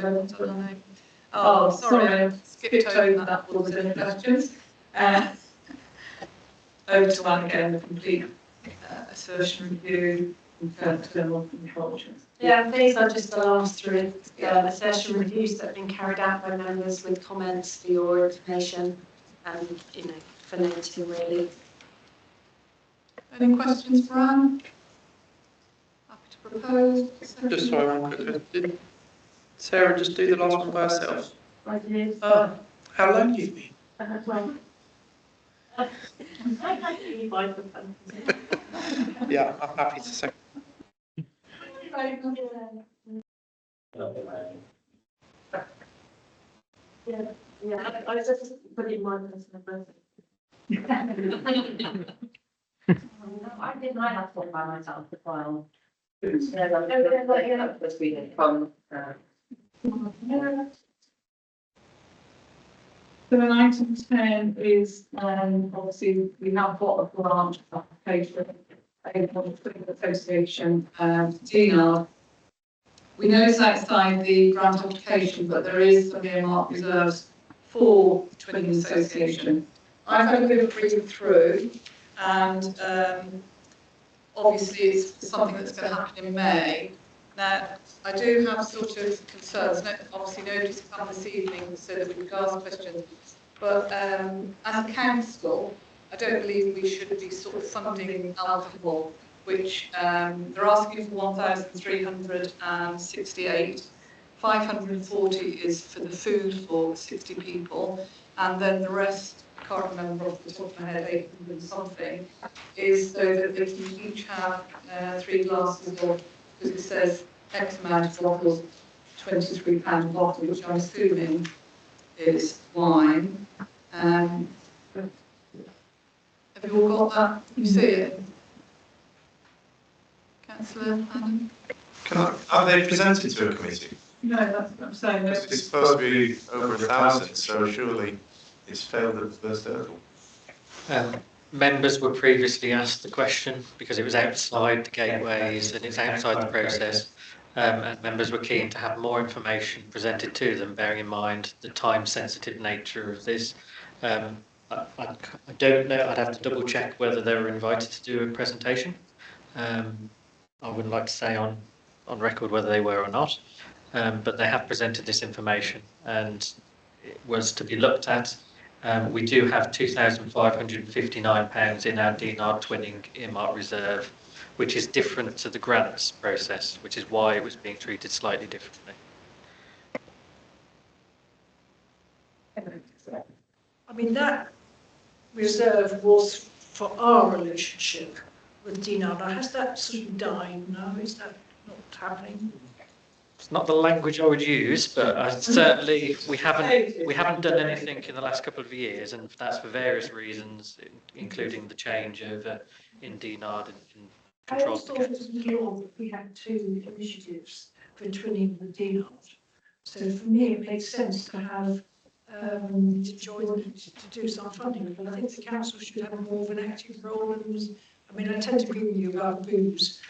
oh, sorry, I skipped over that for the questions. Over to Anne again, the complete assertion review in internal control. Yeah, these are just the last three assertion reviews that have been carried out by members with comments for your information and, for noting really. Any questions for Anne? Happy to propose. Just sorry, one quick. Did Sarah just do the last one by herself? I did. Oh, how long have you been? Yeah, I'm happy to second. Yeah, I just put it in my personal birthday. I did my last one by myself as well. Because we had come. So then item 10 is, obviously, we have got a grant application, a association, DNR. We know it's outside the grant application, but there is some earmarked reserves for the Twinning Association. I've had a bit of a read through, and obviously it's something that's going to happen in May. Now, I do have sort of concerns. Obviously, nobody's come this evening so that we could ask questions. But as a council, I don't believe we should be sort of funding alcohol, which they're asking for 1,368. 540 is for the food for 60 people, and then the rest, I can't remember off the top of my head, 800 and something, is so that they can each have 3 glasses of, because it says X amount of bottles, £23 a bottle, which I'm assuming is wine. Have you all got that? You see it? Councillor Adam? Are they presented to a committee? No, that's what I'm saying. It's supposed to be over 1,000, so surely it's failed at the first hurdle. Members were previously asked the question because it was outside the gateways and it's outside the process. And members were keen to have more information presented to them, bearing in mind the time-sensitive nature of this. I don't know, I'd have to double check whether they were invited to do a presentation. I wouldn't like to say on record whether they were or not, but they have presented this information and it was to be looked at. We do have £2,559 in our DNR Twinning earmark reserve, which is different to the grants process, which is why it was being treated slightly differently. I mean, that reserve was for our relationship with DNR. Now, has that sort of died now? Is that not happening? It's not the language I would use, but certainly we haven't done anything in the last couple of years, and that's for various reasons, including the change over in DNARD and in I always thought it was law that we had 2 initiatives for twinning and DNARD. So for me, it makes sense to have to join to do some funding. But I think the council should have more of an active role. And I mean, I tend to agree with you about booze.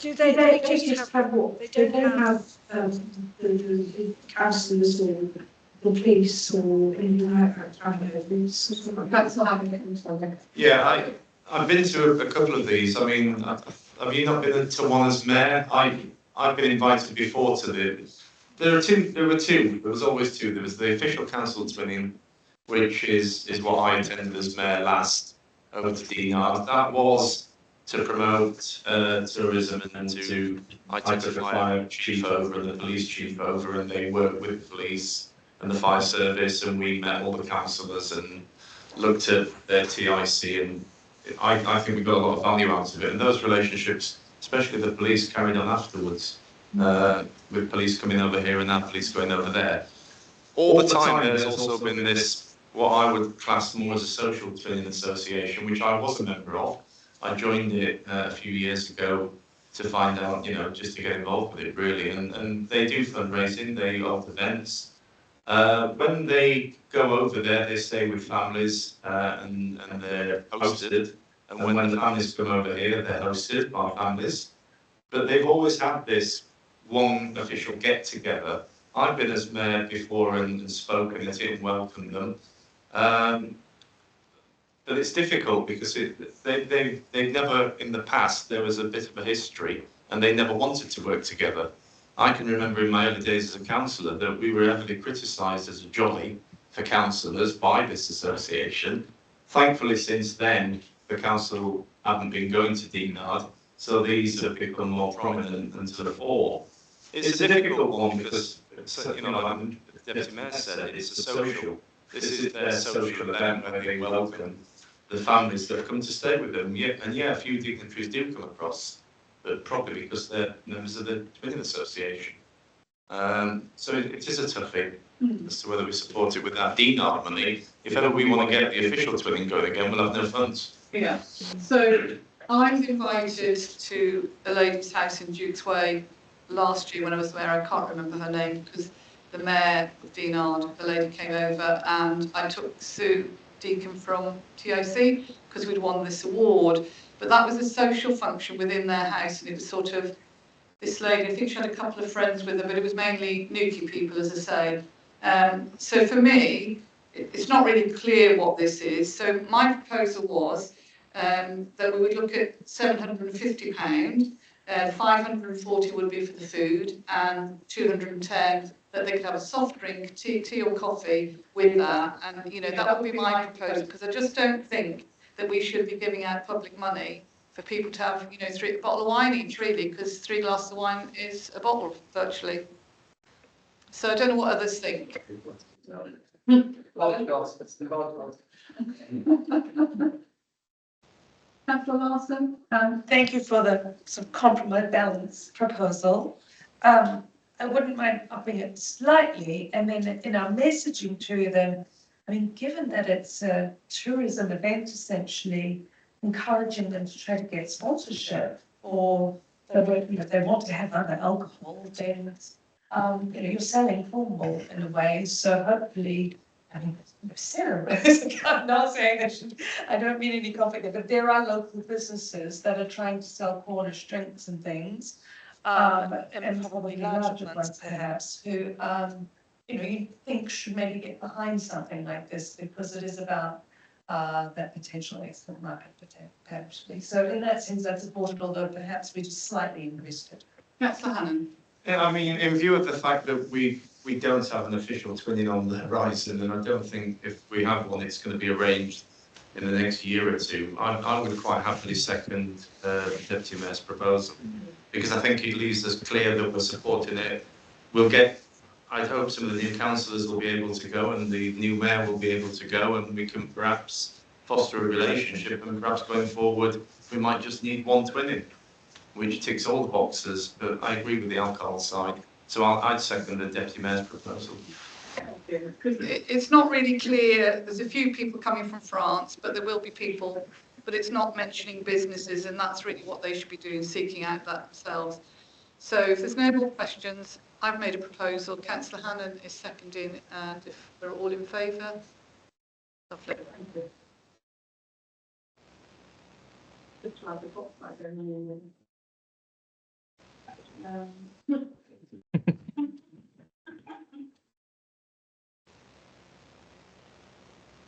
Do they just have what? They don't have the councillors or the police or anything like that, kind of, it's sort of. That's not having it into the Yeah, I've been to a couple of these. I mean, have you not been to one as mayor? I've been invited before to there were two, there was always two. There was the official council twinning, which is what I attended as mayor last over to Dinard. That was to promote tourism and to, I took the fire chief over and the police chief over, and they worked with the police and the fire service, and we met all the councillors and looked at their TIC, and I think we got a lot of value out of it. And those relationships, especially the police, carried on afterwards, with police coming over here and our police going over there. All the time there's also been this, what I would class more as a social twinning association, which I was a member of. I joined it a few years ago to find out, you know, just to get involved with it really. And they do fundraising, they hold events. When they go over there, they stay with families and they're hosted. And when the families come over here, they're hosted by families. But they've always had this one official get together. I've been as mayor before and spoken at it and welcomed them. But it's difficult because they've never, in the past, there was a bit of a history and they never wanted to work together. I can remember in my early days as a councillor that we were heavily criticised as a jolly for councillors by this association. Thankfully, since then, the council haven't been going to Dinard, so these have become more prominent and to the fore. It's a difficult one because, you know, like the Deputy Mayor said, it's a social. This is their social event where they welcome the families that have come to stay with them. Yeah, and yeah, a few dignitaries do come across, but probably because they're members of the Twinning Association. So it is a toughie as to whether we support it with that Dinard money. If ever we want to get the official twinning going again, we'll have no funds. Yeah, so I was invited to a lady's house in Duke's Way last year when I was mayor. I can't remember her name because the mayor of Dinard, the lady came over, and I took Sue Deacon from TIC because we'd won this award. But that was a social function within their house, and it was sort of this lady, I think she had a couple of friends with her, but it was mainly Newquay people, as I say. So for me, it's not really clear what this is. So my proposal was that we would look at £750, 540 would be for the food, and 210 that they could have a soft drink, tea or coffee with that. And, you know, that would be my proposal, because I just don't think that we should be giving out public money for people to have, you know, a bottle of wine each, really, because 3 glasses of wine is a bottle, virtually. So I don't know what others think. Councillor Larson? Thank you for the sort of compromise balance proposal. I wouldn't mind upping it slightly, and then in our messaging to them, I mean, given that it's a tourism event, essentially, encouraging them to try to get sponsorship, or if they want to have other alcohol, then you know, you're selling formal in a way. So hopefully, I mean, Sarah, I'm not saying I don't mean any conflict there, but there are local businesses that are trying to sell Cornish drinks and things, and probably larger ones perhaps, who you know, you think should maybe get behind something like this, because it is about that potential export market potentially. So in that sense, I support it, although perhaps we just slightly increased it. Councillor Hannan. Yeah, I mean, in view of the fact that we don't have an official twinning on the horizon, and I don't think if we have one, it's going to be arranged in the next year or two, I would quite happily second the Deputy Mayor's proposal, because I think it leaves us clear that we're supporting it. We'll get, I hope some of the new councillors will be able to go, and the new mayor will be able to go, and we can perhaps foster a relationship, and perhaps going forward we might just need one twinning, which ticks all the boxes. But I agree with the alcohol side, so I'd second the Deputy Mayor's proposal. It's not really clear. There's a few people coming from France, but there will be people, but it's not mentioning businesses, and that's really what they should be doing, seeking out that themselves. So if there's no more questions, I've made a proposal. Councillor Hannan is seconding, and if we're all in favour, lovely. So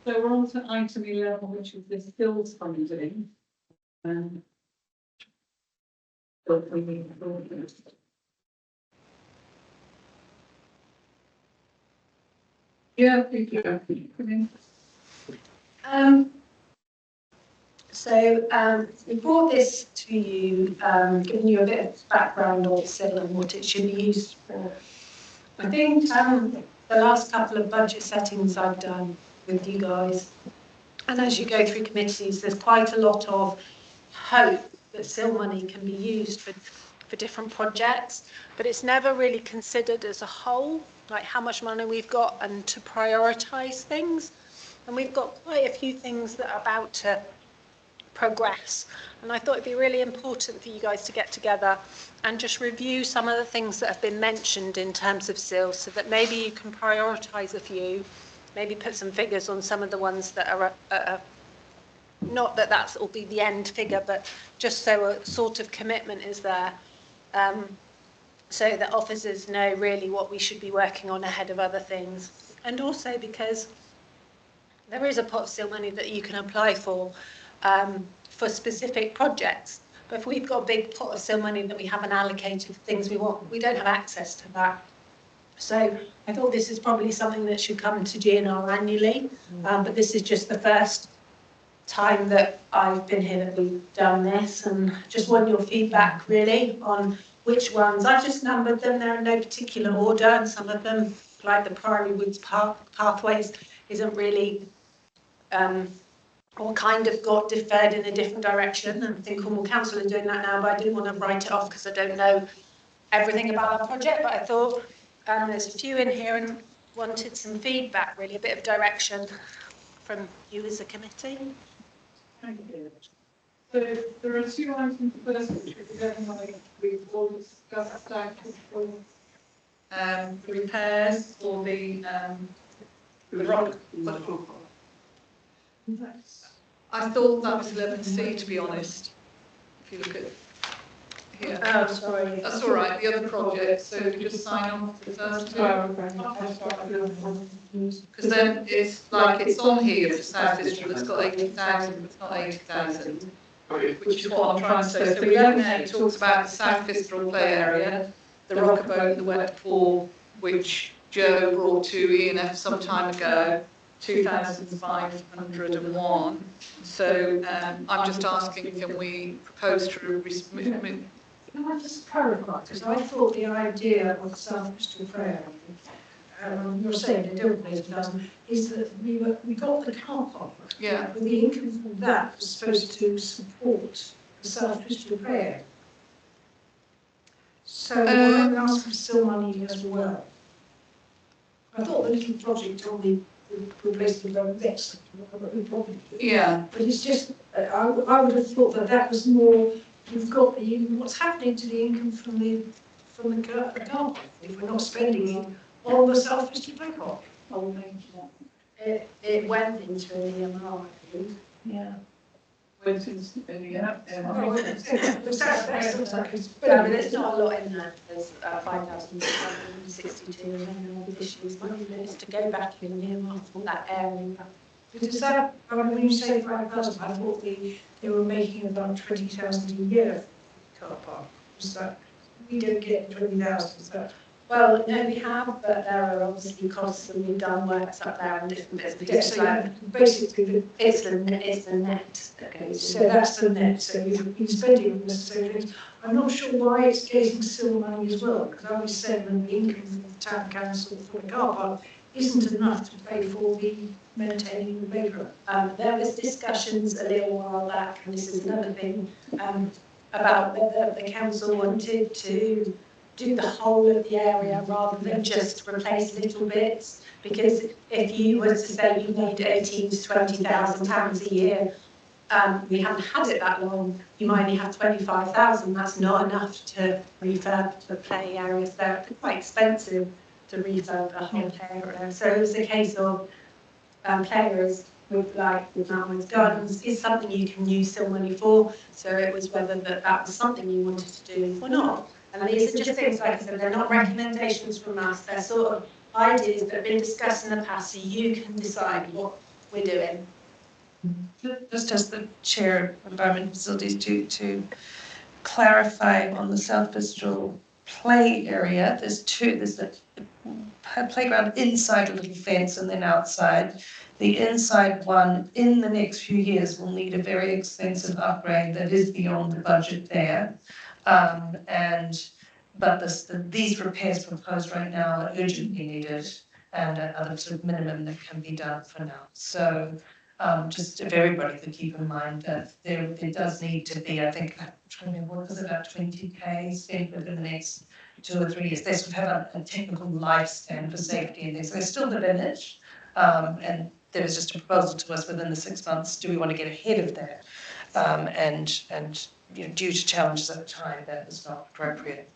we're on to item 11, which is this skills funding. But we need to- Yeah, thank you. Come in. We brought this to you, giving you a bit of background on SIL and what it should be used for. I think the last couple of budget settings I've done with you guys, and as you go through committees, there's quite a lot of hope that SIL money can be used for different projects, but it's never really considered as a whole, like how much money we've got and to prioritise things. And we've got quite a few things that are about to progress. And I thought it'd be really important for you guys to get together and just review some of the things that have been mentioned in terms of SIL, so that maybe you can prioritise a few, maybe put some figures on some of the ones that are, not that that's will be the end figure, but just so a sort of commitment is there, so that officers know really what we should be working on ahead of other things. And also because there is a pot of SIL money that you can apply for specific projects. But if we've got a big pot of SIL money that we haven't allocated for things we want, we don't have access to that. So I thought this is probably something that should come to GNR annually, but this is just the first time that I've been here that we've done this, and just want your feedback really on which ones. I've just numbered them, they're in no particular order, and some of them, like the Priory Woods Pathways, isn't really or kind of got deferred in a different direction. And I think Cornwall Council are doing that now, but I didn't want to write it off because I don't know everything about our project. But I thought there's a few in here and wanted some feedback, really, a bit of direction from you as a committee. Thank you. So there are two items first, which we've all discussed, repairs for the rock. I thought that was 11C, to be honest, if you look at here. Oh, sorry. That's all right, the other project, so if you just sign off the first two. Because then it's like, it's on here for South District, it's got 80,000, but it's not 80,000, which is what I'm trying to say. So 11A talks about the South District play area, the Rockabout, the Wet Pool, which Joe brought to E&F some time ago, 2,501. So I'm just asking, can we propose to Can I just clarify? Because I thought the idea of South Bristol Prayer, you're saying they don't pay 80,000, is that we got the car park. Yeah. But the income from that was supposed to support the South Bristol Prayer. So why we ask for still money as well? I thought the little project on the replacement of this. Yeah. But it's just, I would have thought that was more, you've got the, what's happening to the income from the car park if we're not spending it on the South Bristol Play Park. It went into an EMR, I think. Yeah. Went into the But there's not a lot in there. There's 5,662 and then all the issues. It's to go back in the EMR for that area. Because that, when you say 5,000, I thought they were making about 20,000 a year for car park. Was that, we don't get 20,000, is that? Well, no, we have, but there are obviously costs, and we've done works up there and different bits. But yes, so basically, it's the net that goes. So that's the net. So you've been spending on necessary things. I'm not sure why it's getting still money as well, because I was saying that the income from the town council for the car park isn't enough to pay for the maintaining the playground. There was discussions a little while back, and this is another thing, about whether the council wanted to do the whole of the area rather than just replace little bits. Because if you were to say you need 18 to 20,000 pounds a year, we haven't had it that long, you might only have 25,000. That's not enough to refurb the play areas. They're quite expensive to refurb the whole play area. So it was a case of players with Malman's Gardens is something you can use still money for. So it was whether that was something you wanted to do or not. And these are just things, like I said, they're not recommendations from us, they're sort of ideas that have been discussed in the past, so you can decide what we're doing. Just as the chair of environment facilities to clarify on the South Bristol play area, there's the playground inside a little fence and then outside. The inside one in the next few years will need a very expensive upgrade that is beyond the budget there. But these repairs proposed right now are urgently needed and are the sort of minimum that can be done for now. So just if everybody could keep in mind that there does need to be, I think, I'm trying to remember, what was it, about 20k spent within the next 2 or 3 years. They sort of have a technical lifespan for safety and things. So they're still the village, and there was just a proposal to us within the 6 months. Do we want to get ahead of that? And you know, due to challenges at the time, that was not appropriate.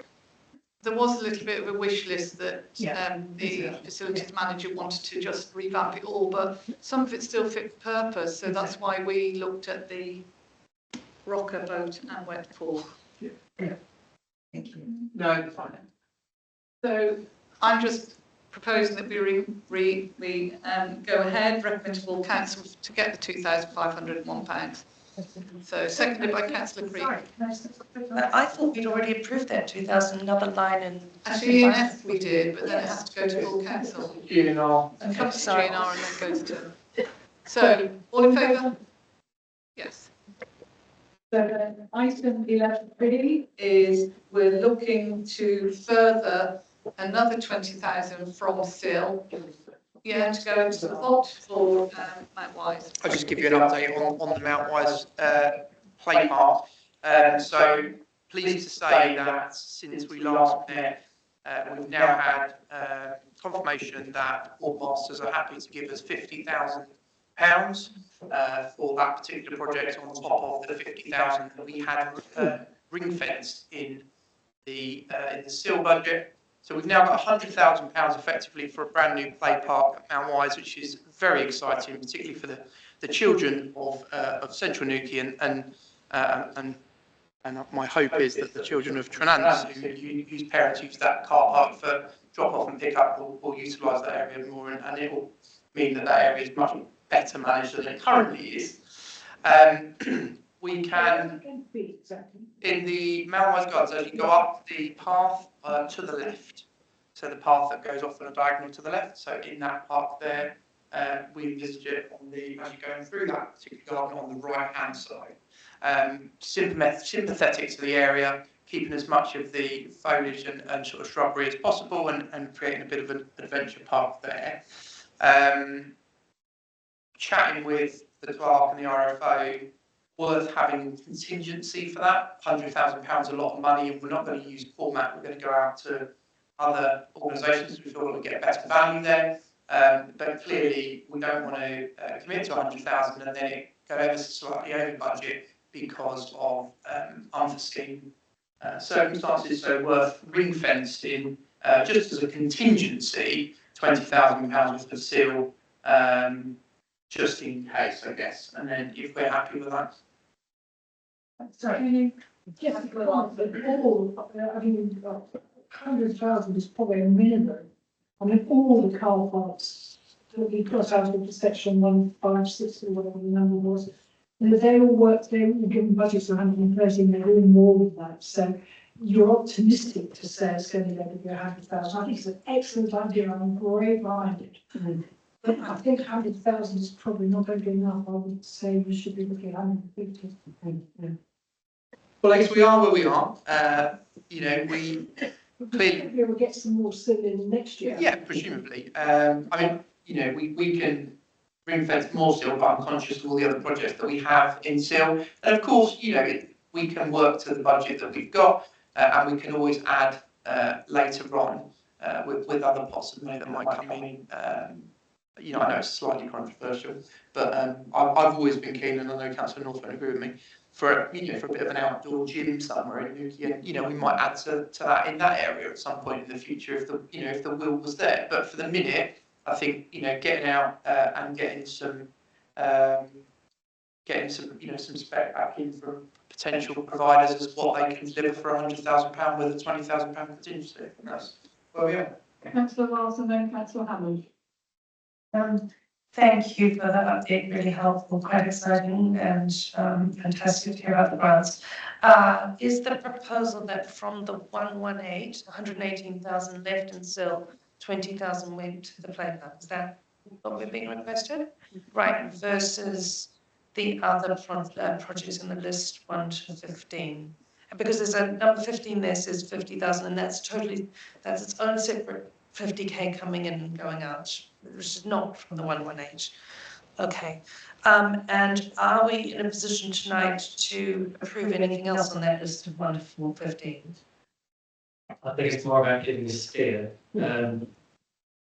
There was a little bit of a wish list that the facilities manager wanted to just revamp it all, but some of it still fit for purpose, so that's why we looked at the rocker boat and wet pool. Thank you. No, fine. So I'm just proposing that we go ahead, recommend to full council to get the £2,501. So seconded by Councillor Creek. I thought we'd already approved that 2,000, another line in. Actually, yes, we did, but then it has to go to full council. GNR. It comes to GNR and then goes to. So, all in favour? Yes. So item 11B Is we're looking to further another 20,000 from SIL. Yeah, to go into the vault for Mount Wise. I'll just give you an update on the Mount Wise play park. So pleased to say that since we last met, we've now had confirmation that all masters are happy to give us £50,000 for that particular project on top of the 50,000 that we had ring fenced in the SIL budget. So we've now got £100,000 effectively for a brand new play park at Mount Wise, which is very exciting, particularly for the children of Central Newquay and my hope is that the children of Tranance, whose parents use that car park for drop off and pick up, will utilise that area more, and it will mean that area is much better managed than it currently is. We can, in the Mount Wise Gardens, as you go up the path to the left, so the path that goes off on a diagonal to the left, so in that park there, we envisage it as you're going through that particular garden on the right hand side. Sympathetic to the area, keeping as much of the foliage and sort of shrubbery as possible and creating a bit of an adventure park there. Chatting with the clerk and the RFO, worth having contingency for that. £100,000 a lot of money, and we're not going to use format. We're going to go out to other organisations. We feel we'll get better value there. But clearly, we don't want to commit to 100,000 and then it go ever slightly over budget because of unforeseen circumstances. So worth ring fenced in just as a contingency, £20,000 worth of seal, just in case, I guess. And then if we're happy with that. Sorry, just to go on, but all, I mean, 100,000 is probably a minimum. I mean, all the car parks that we got out of the section 156 or whatever the number was, they all worked, they were given budgets of 130 and they're doing more with that. So you're optimistic to say it's going to be able to be 100,000. I think it's an excellent idea. I'm great behind it. But I think 100,000 is probably not going to be enough. I would say we should be looking at 150. Well, I guess we are where we are. You know, we clearly will get some more in next year. Yeah, presumably. I mean, you know, we can ring fence more still, but I'm conscious of all the other projects that we have in SIL. And of course, you know, we can work to the budget that we've got, and we can always add later on with other pots of money that might come in. You know, I know it's slightly controversial, but I've always been keen, and I know Councillor North won't agree with me, for a bit of an outdoor gym somewhere in Newquay, and you know, we might add to that in that area at some point in the future if the will was there. But for the minute, I think, you know, getting out and getting some getting some, some spec back in from potential providers as what they can deliver for £100,000 with a £20,000 contingency. And that's where we are. Councillor Wells and then Councillor Hammond. Thank you for that update, really helpful, quite exciting and fantastic to hear about the grants. Is the proposal that from the 118,000 left in SIL, 20,000 went to the playground? Is that what we're being requested? Right, versus the other projects in the list, 1 to 15? Because there's a number 15 there says 50,000, and that's its own separate 50k coming in and going out, which is not from the 118. Okay. And are we in a position tonight to approve anything else on that list of 1 to 15? I think it's more about giving a steer.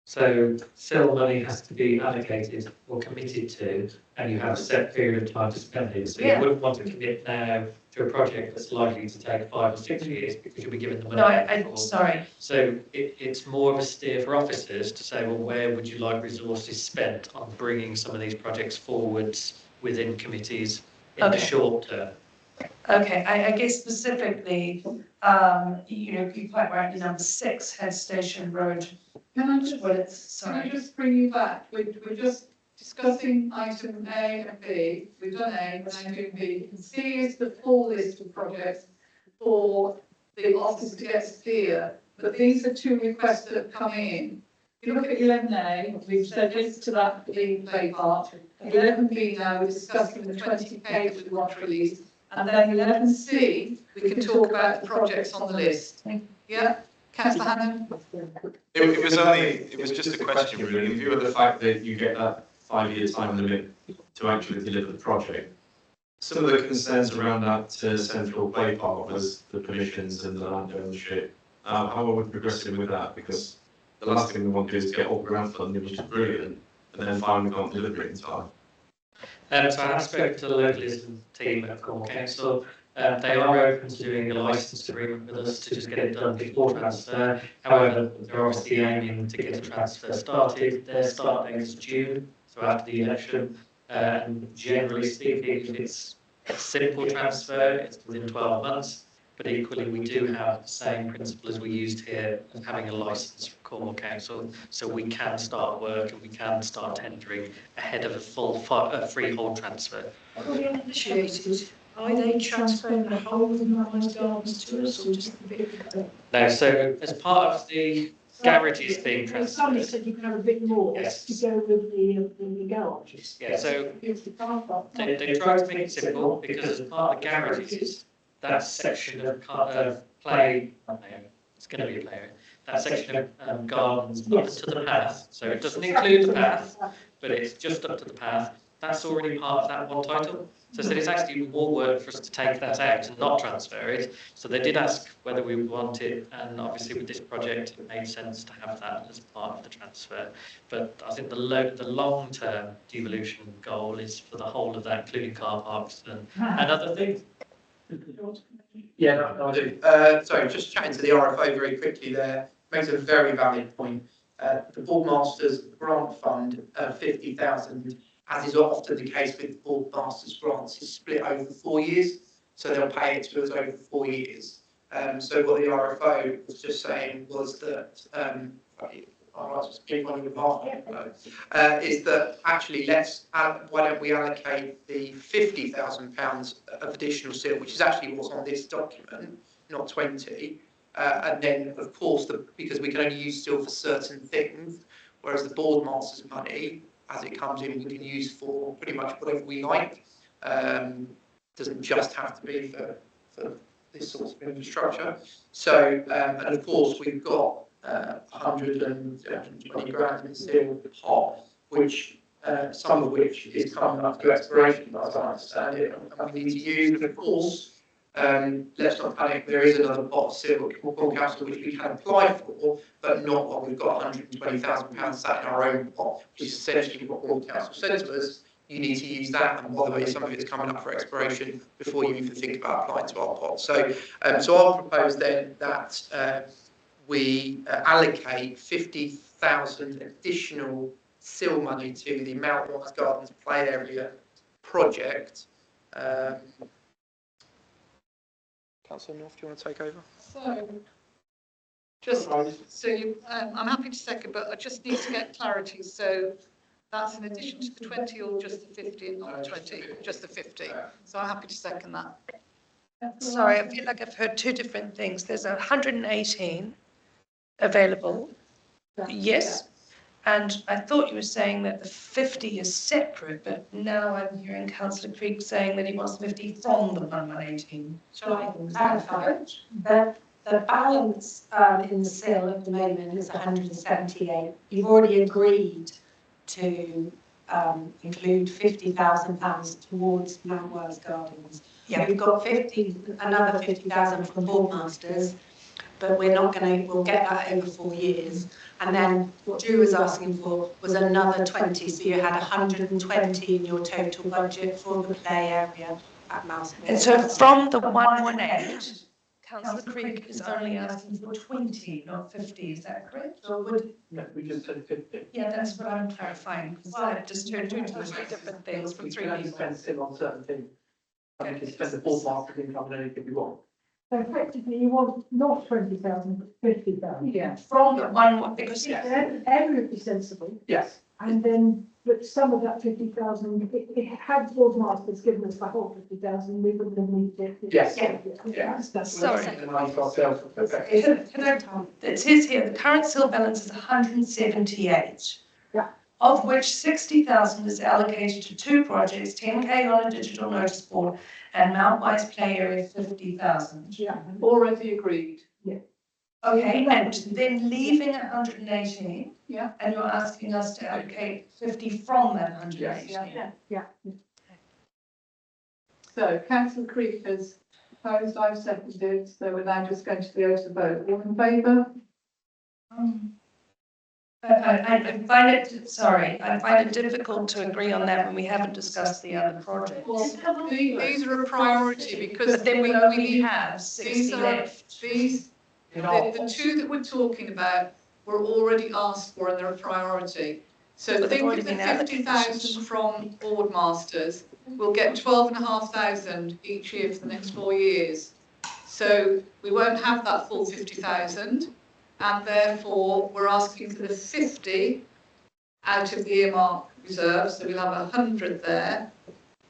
So SIL money has to be allocated or committed to, and you have a set period of time to spend it. So you wouldn't want to commit now to a project that's likely to take 5 or 6 years because you'll be given the money. No, I'm sorry. So it's more of a steer for officers to say, well, where would you like resources spent on bringing some of these projects forwards within committees in the short term? Okay, I guess specifically, you quite rightly, number 6, Head Station Road. Can I just bring you back? We're just discussing item A and B. We've done A, we're now doing B. You can see is the full list of projects for the office to get steer, but these are 2 requests that have come in. If you look at 11A, we've said yes to that being play part. 11B now, we're discussing the 20k that we want to release. And then 11C, we can talk about the projects on the list. Yeah, Councillor Hannon? It was just a question really, in view of the fact that you get that 5-year time limit to actually deliver the project. Some of the concerns around that central play park was the permissions and the land ownership. How are we progressing with that? Because the last thing we want to do is get all grant funding, which is brilliant, and then find we can't deliver it in time. So I have spoken to the localism team at Cornwall Council. They are open to doing a licence agreement with us to just get it done before transfer. However, they're obviously aiming to get the transfer started. Their start date is June, so after the election. And generally speaking, if it's a simple transfer, it's within 12 months. But equally, we do have the same principle as we used here of having a licence from Cornwall Council, so we can start work and we can start tendering ahead of a full freehold transfer. Fully initiated. Are they transferring the whole of the Marmite Gardens to us, or just a bit? No, so as part of the garages being Somebody transferred. said you can have a bit more Yes. to go with the garages. Yeah, so It's the car park. they tried to make it simple because as part of the garages, that section of play, it's going to be a play area, that section of gardens up to the path, so it doesn't include the path, but it's just up to the path, that's already part of that one title. So it's actually more work for us to take that out and not transfer it. So they did ask whether we want it, and obviously with this project, it made sense to have that as part of the transfer. But I think the long-term devolution goal is for the whole of that, including car parks and other things. Yeah, no, I do. Sorry, just chatting to the RFO very quickly there, makes a very valid point. The Boardmasters grant fund of 50,000, as is often the case with Boardmasters grants, is split over 4 years, so they'll pay it to us over 4 years. So what the RFO was just saying was that, I'll just speak on your behalf, is that actually why don't we allocate the £50,000 of additional SIL, which is actually what's on this document, not 20, and then of course because we can only use SIL for certain things, whereas the Boardmasters money, as it comes in, we can use for pretty much whatever we like. Doesn't just have to be for this sort of infrastructure. So, and of course we've got 120 grand in SIL pot, which some of which is coming up to expiration, as I understand it, and we need to use. And of course, let's not panic, there is another pot of SIL at Cornwall Council which we can apply for, but not what we've got £120,000 sat in our own pot, which is essentially what Cornwall Council said to us. You need to use that, and by the way, some of it's coming up for expiration before you even think about applying to our pot. So, so I'll propose then that we allocate 50,000 additional SIL money to the Mount Wise Gardens play area project. Councillor North, do you want to take over? So, just, so you, I'm happy to second, but I just need to get clarity. So that's in addition to the 20 or just the 50 and not the 20, just the 50. So I'm happy to second that. Sorry, I feel like I've heard two different things. There's 118 available, yes. And I thought you were saying that the 50 is separate, but now I'm hearing Councillor Creek saying that he wants 50 from the 118. Shall I clarify? The balance in the SIL at the moment is 178. You've already agreed to include £50,000 towards Mount Wells Gardens. Yeah. We've got another 50,000 from Boardmasters, but we'll get that over 4 years. And then what Drew was asking for was another 20, so you had 120 in your total budget for the play area at Mouse. And so from the 118, Councillor Creek is only asking for 20, not 50, is that correct? No, we just said 50. Yeah, that's what I'm clarifying, because I just heard two totally different things from three We can people. spend still on certain things. And we can spend the Boardmasters income on anything we want. So effectively, you want not 20,000, but 50,000. Yeah, from the one, because Everyone would be sensible, Yes. and then, but some of that 50,000, had Boardmasters given us the whole 50,000, we wouldn't have needed it. Yes. Yeah. That's Sorry. the money for ourselves. Okay. It says here, the current SIL balance is 178. Yeah. Of which 60,000 is allocated to two projects, 10K on a digital notice board and Mount Wise play area 50,000. Yeah. Already agreed. Okay, and then leaving 118. Yeah. And you're asking us to allocate 50 from that 118. Yeah. So Councillor Creek has proposed, I've seconded, so we're now just going to go to the vote. All in favour? I find it, sorry, I find it difficult to agree on that when we haven't discussed the other projects. These are a priority because But then we only have 60 these are- left. the two that we're talking about were already asked for and they're a priority. So But they've think already of the been allocated. 50,000 from Boardmasters, we'll get 12,500 each year for the next 4 years. So we won't have that full 50,000 and therefore we're asking for the 50 out of the earmark reserve, so we'll have 100 there.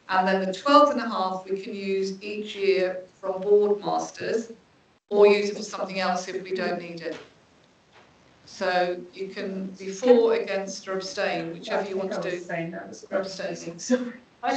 And then the 12.5 we can use each year from Boardmasters or use it for something else if we don't need it. So you can be for, against or abstain, whichever you want to do. Or abstaining. I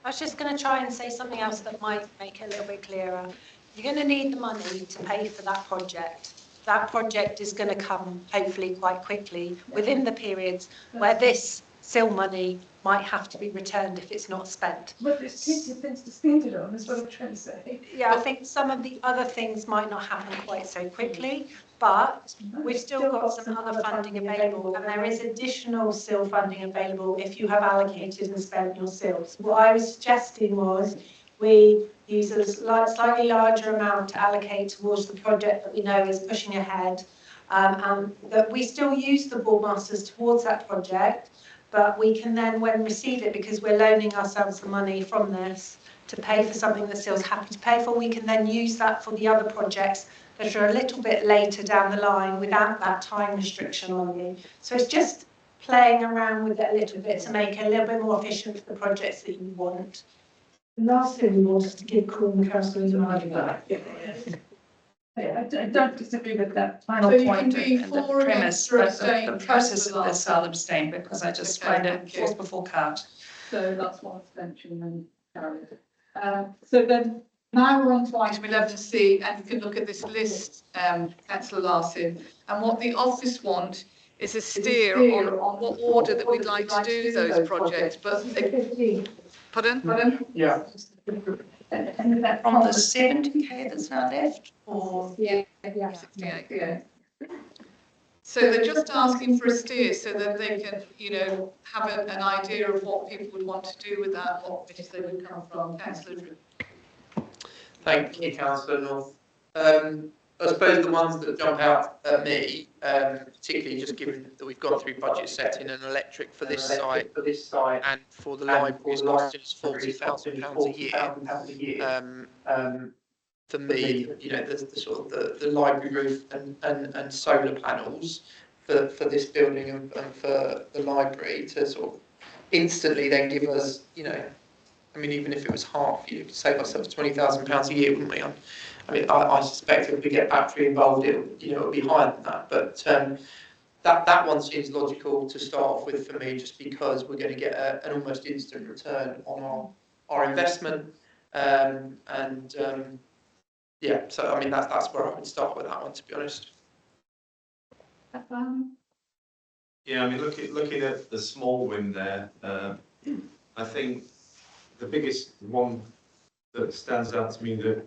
was just going to try and say something else that might make it a little bit clearer. You're going to need the money to pay for that project. That project is going to come hopefully quite quickly within the periods where this SIL money might have to be returned if it's not spent. But there's plenty of things to spend it on, is what I'm trying to say. Yeah, I think some of the other things might not happen quite so quickly, but we've still got some other funding available, and there is additional SIL funding available if you have allocated and spent your SILs. What I was suggesting was we use a slightly larger amount to allocate towards the project that we know is pushing ahead, and that we still use the Boardmasters towards that project, but we can then, when receive it, because we're loaning ourselves the money from this to pay for something that SIL's happy to pay for, we can then use that for the other projects that are a little bit later down the line without that time restriction on you. So it's just playing around with it a little bit to make it a little bit more efficient for the projects that you want. The last thing we want is to give Corn councillors the money back. I don't disagree with that final So you point can be and the for, premise, against, or but abstain, the process of councillor this, I'll abstain because I just Okay, find thank it you. horse before cart. So that's one abstention and carried. So then now we're on to Item 11C, and you can look at this list, Councillor Larson, and what the office want is a steer on what order that we'd like to do those projects, but, pardon? Yeah. And is that from the 70k that's now left, or? Yeah. 68. Yeah. So they're just asking for a steer so that they can, have an idea of what people would want to do with that, what bits they would come from. Councillor Drew. Thank you, Councillor North. I suppose the ones that jump out at me, particularly just given that we've gone through budget setting and electric for this site and for the library is costing us £40,000 a year. For me, you know, the sort of the library roof and solar panels for this building and for the library to sort of instantly then give us, you know, I mean, even if it was half, you could save ourselves £20,000 a year, wouldn't we? I mean, I suspect if we get battery involved, it'll be higher than that. But that one seems logical to start off with for me, just because we're going to get an almost instant return on our investment. Yeah, so I mean that's where I would start with that one, to be honest. Yeah, I mean, looking at the small win there, I think the biggest one that stands out to me that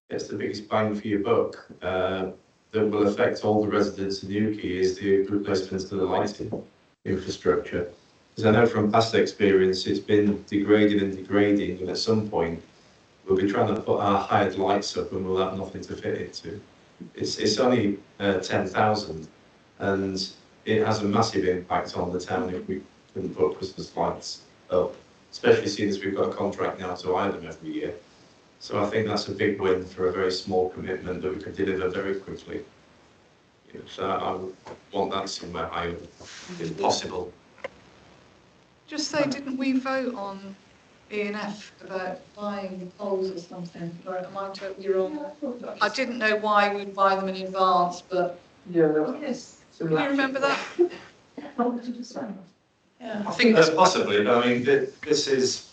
gets the biggest bang for your buck, that will affect all the residents of Newquay, is the replacement of the lighting infrastructure. Because I know from past experience, it's been degrading, and at some point, we'll be trying to put our hired lights up and we'll have nothing to fit it to. It's only 10,000, and it has a massive impact on the town if we can put Christmas lights up, especially seeing as we've got a contract now to hire them every year. So I think that's a big win for a very small commitment that we can deliver very quickly. You know, so I would want that somewhere higher if possible. Just say, didn't we vote on E&F about buying the poles or something? Or am I totally wrong? I didn't know why we'd buy them in advance, but Yes. can you remember that? Yeah. I think that's possibly, but I mean, this is,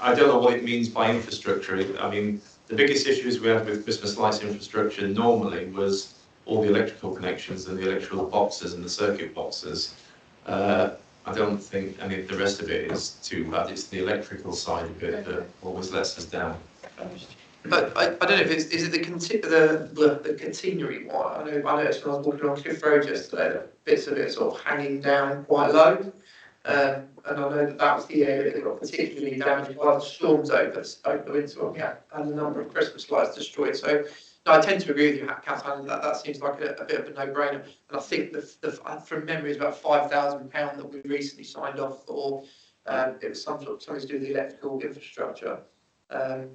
I don't know what it means by infrastructure. I mean, the biggest issues we had with Christmas lights infrastructure normally was all the electrical connections and the electrical boxes and the circuit boxes. I don't think any of the rest of it is too bad. It's the electrical side of it that always lets us down. But I don't know if is it the catenary one? I noticed when I was walking on Cliff Road yesterday that bits of it sort of hanging down quite low. And I know that was the area that got particularly damaged by the storms over the winter, and we had a number of Christmas lights destroyed. So no, I tend to agree with you, Kath, that seems like a bit of a no-brainer. And I think from memory is about £5,000 that we recently signed off for. It was something to do with the electrical infrastructure. I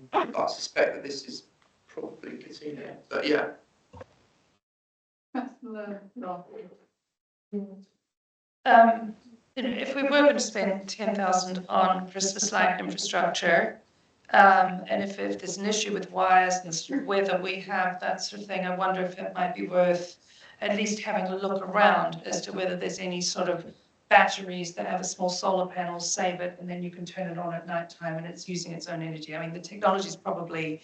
suspect that this is probably Katina, but yeah. If we were going to spend 10,000 on Christmas light infrastructure, and if there's an issue with wires and whether we have that sort of thing, I wonder if it might be worth at least having a look around as to whether there's any sort of batteries that have a small solar panel, save it, and then you can turn it on at night time and it's using its own energy. I mean, the technology is probably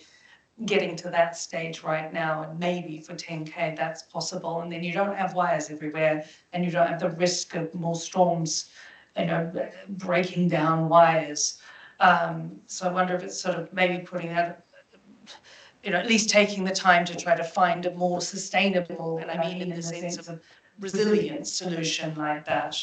getting to that stage right now, and maybe for 10K that's possible, and then you don't have wires everywhere and you don't have the risk of more storms, you know, breaking down wires. So I wonder if it's sort of maybe putting that, you know, at least taking the time to try to find a more sustainable, and I mean in the sense of resilient solution like that.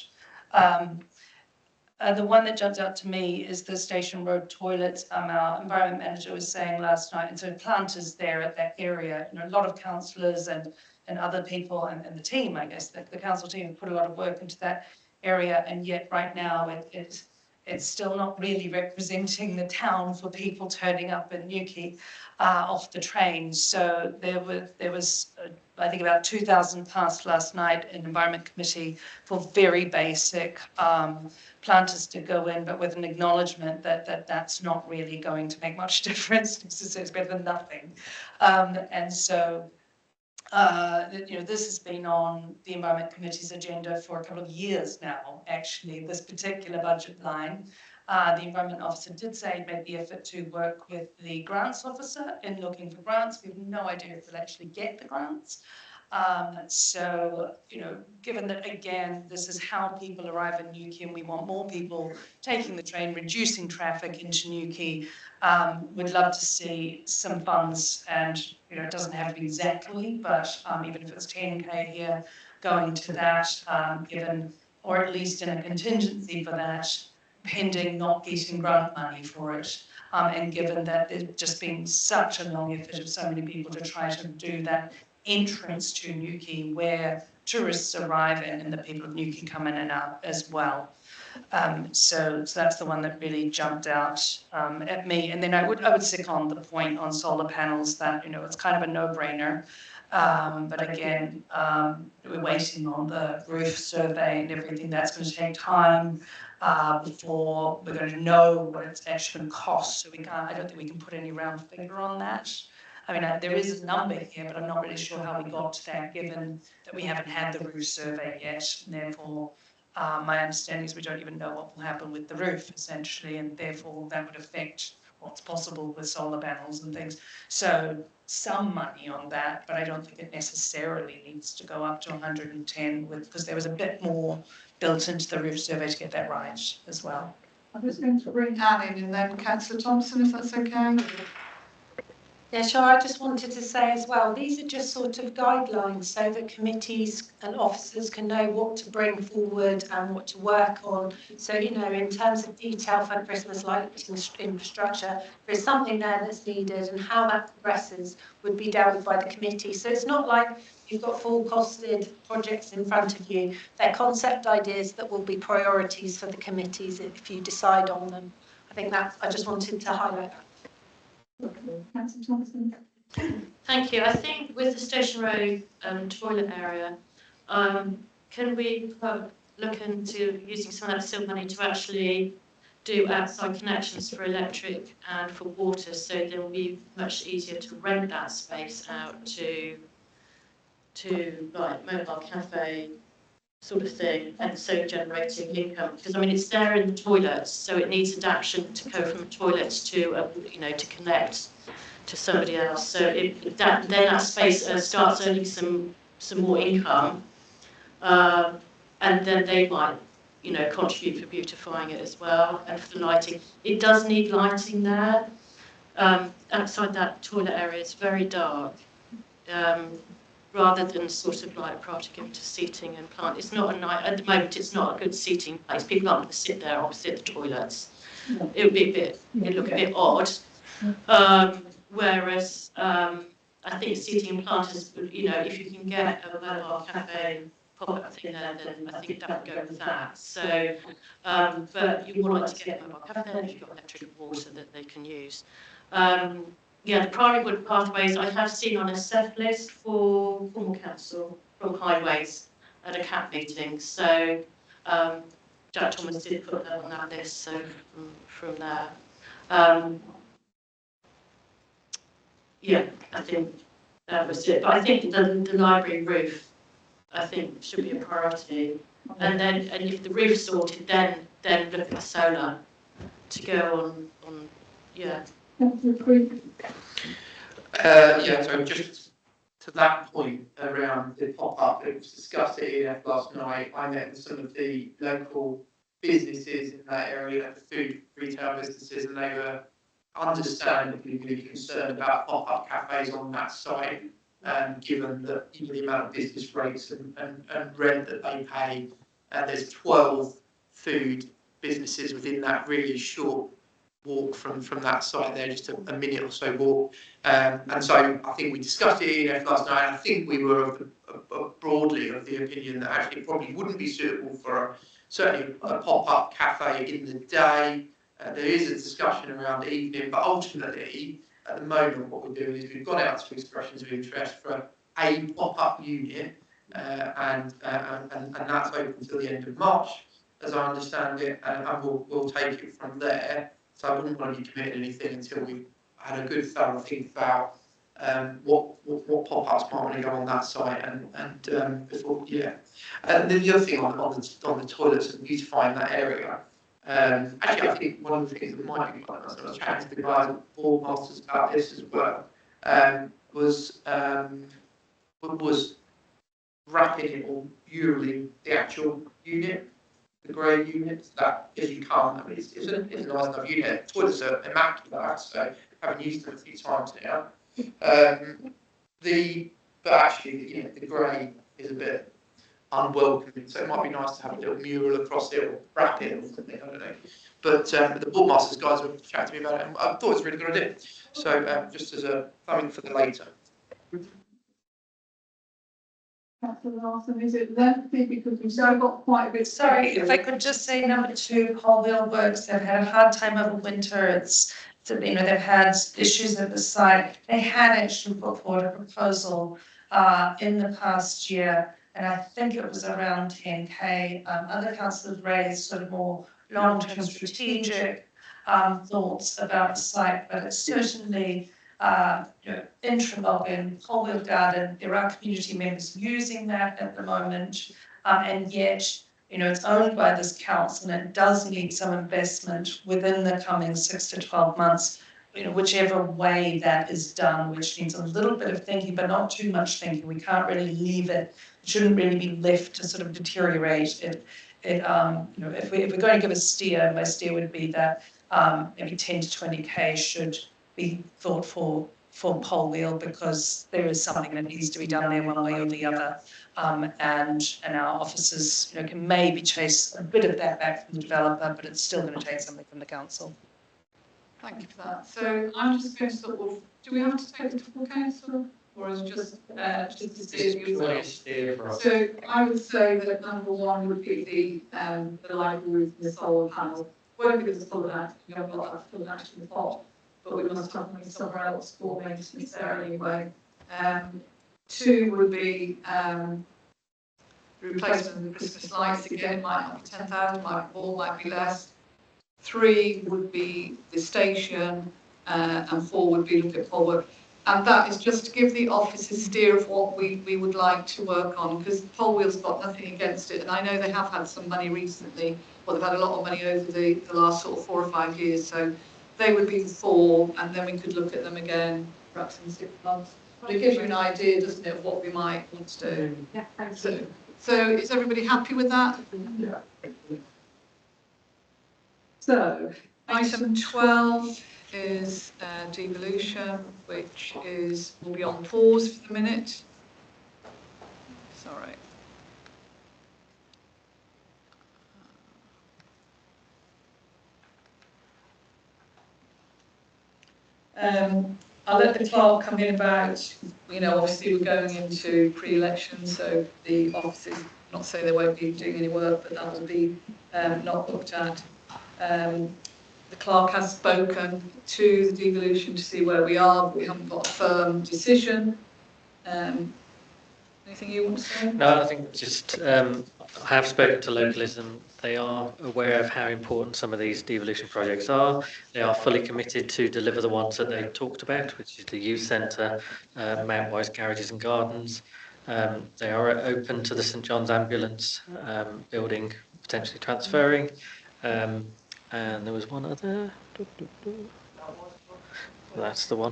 The one that jumps out to me is the Station Road toilets. Our environment manager was saying last night, and so planters there at that area, you know, a lot of councillors and other people and the team, I guess, the council team have put a lot of work into that area, and yet right now it's still not really representing the town for people turning up in Newquay off the train. So there was I think about 2,000 passed last night in Environment Committee for very basic planters to go in, but with an acknowledgement that that's not really going to make much difference. It's better than nothing. And so you know, this has been on the Environment Committee's agenda for a couple of years now, actually, this particular budget line. The Environment Officer did say he'd made the effort to work with the Grants Officer in looking for grants. We have no idea if we'll actually get the grants. So, you know, given that, again, this is how people arrive in Newquay and we want more people taking the train, reducing traffic into Newquay, we'd love to see some funds, and, you know, it doesn't have to be exactly, but even if it's 10K here, going to that, given, or at least in a contingency for that, pending not getting grant money for it. And given that there's just been such a long effort of so many people to try to do that entrance to Newquay where tourists arrive in and the people of Newquay come in and out as well. So that's the one that really jumped out at me. And then I would second the point on solar panels that, it's kind of a no-brainer. But again, we're waiting on the roof survey and everything. That's going to take time before we're going to know what it's actually going to cost. So I don't think we can put any round figure on that. I mean, there is a number here, but I'm not really sure how we got to that, given that we haven't had the roof survey yet. And therefore, my understanding is we don't even know what will happen with the roof, essentially, and therefore that would affect what's possible with solar panels and things. So some money on that, but I don't think it necessarily needs to go up to 110 because there was a bit more built into the roof survey to get that right as well. I'm just going to bring Anne in and then Councillor Thompson, if that's okay. Yeah, sure. I just wanted to say as well, these are just sort of guidelines so that committees and officers can know what to bring forward and what to work on. So, in terms of detail for Christmas lighting infrastructure, there's something there that's needed, and how that progresses would be dealt with by the committee. So it's not like you've got full costed projects in front of you. They're concept ideas that will be priorities for the committees if you decide on them. I just wanted to highlight that. Councillor Thompson. Thank you. I think with the Station Road toilet area, can we look into using some of that SIL money to actually do outside connections for electric and for water, so that it will be much easier to rent that space out to like mobile cafe sort of thing, and so generating income, because I mean it's there in the toilets, so it needs adaptation to go from toilets to to connect to somebody else. So then that space starts earning some more income, and then they might contribute for beautifying it as well, and for the lighting. It does need lighting there. Outside that toilet area, it's very dark. Rather than sort of like prior to giving to seating and plant. It's not at the moment it's not a good seating place. People aren't going to sit there opposite the toilets. It would be it'd look a bit odd. Whereas I think seating and plant is, if you can get a mobile cafe pop-up thing there, then I think that would go with that. So, but you would like to get a mobile cafe there if you've got electric and water that they can use. The primary wood pathways I have seen on a set list for formal council from highways at a CAP meeting. So Jack Thomas did put that on that list. So from there, I think that was it. But I think the library roof, I think, should be a priority. And if the roof's sorted, then look at the solar to go on. So just to that point around the pop-up, it was discussed at EF last night. I met with some of the local businesses in that area, the food retail businesses, and they were understandably really concerned about pop-up cafes on that site, given the amount of business rates and rent that they pay. There's 12 food businesses within that really short walk from that site there, just a minute or so walk. And so I think we discussed it in last night, and I think we were broadly of the opinion that actually it probably wouldn't be suitable for certainly a pop-up cafe in the day. There is a discussion around the evening, but ultimately, at the moment, what we're doing is we've gone out to expressions of interest for a pop-up unit, and that's open until the end of March, as I understand it, and we'll take it from there. So I wouldn't want to be committing anything until we've had a good thorough think about what pop-ups might want to go on that site and before, And then the other thing on the toilets and beautifying that area. Actually, I think one of the things that might be quite nice, I was chatting to the guys at Board Masters about this as well, was wrapping it or muraling the actual unit. The grey units that, if you can't, I mean, it's a nice enough unit. Toilets are immaculate, so having used them a few times now. But actually, the grey is a bit unwelcoming, so it might be nice to have a little mural across it or wrap it or something. I don't know. But the Board Masters guys were chatting to me about it, and I thought it was a really good idea. So just as a something for the later. Councillor Larson, is it lengthy because we've still got quite a bit? Sorry, if I could just say number 2, Pole Wheel Works, they've had a hard time over winter. It's, you know, they've had issues at the site. They had actually put forward a proposal in the past year, and I think it was around 10k. Other councillors raised sort of more long-term strategic thoughts about the site, but it's certainly intra-login, Pole Wheel Garden. There are community members using that at the moment, and yet, you know, it's owned by this council and it does need some investment within the coming 6 to 12 months, you know, whichever way that is done, which needs a little bit of thinking, but not too much thinking. We can't really leave it. It shouldn't really be left to sort of deteriorate. You know, if we're going to give a steer, my steer would be that maybe 10 to 20k should be thought for Pole Wheel, because there is something that needs to be done there one way or the other. And our officers, you know, can maybe chase a bit of that back from the developer, but it's still going to take something from the council. Thank you for that. So I'm just going to sort of, do we have to take it to full council, or is just a steer yourself? So I would say that number 1 would be the library with the solar panel. Won't be the full act, we haven't got that full act in the pot, but we must have money somewhere else for maintenance there anyway. 2 would be Replacement of the Christmas lights, again, might not be 10,000, might be more, might be less. 3 would be the station, and 4 would be look at forward. And that is just to give the office a steer of what we would like to work on, because Pole Wheel's got nothing against it, and I know they have had some money recently, well, they've had a lot of money over the last sort of 4 or 5 years, so they would be the 4, and then we could look at them again, perhaps in 6 months. But it gives you an idea, doesn't it, of what we might want to do. Yeah, thanks. So is everybody happy with that? Yeah. So Item 12 is devolution, which will be on pause for the minute. Sorry. I'll let the clerk come in about, you know, obviously we're going into pre-election, so the offices, not say they won't be doing any work, but that will be not looked at. The clerk has spoken to the devolution to see where we are, but we haven't got a firm decision. Anything you want to say? No, I think just I have spoken to localism. They are aware of how important some of these devolution projects are. They are fully committed to deliver the ones that they talked about, which is the youth centre, Mount Wise Garages and Gardens. They are open to the St John's Ambulance building potentially transferring. And there was one other. That's the one.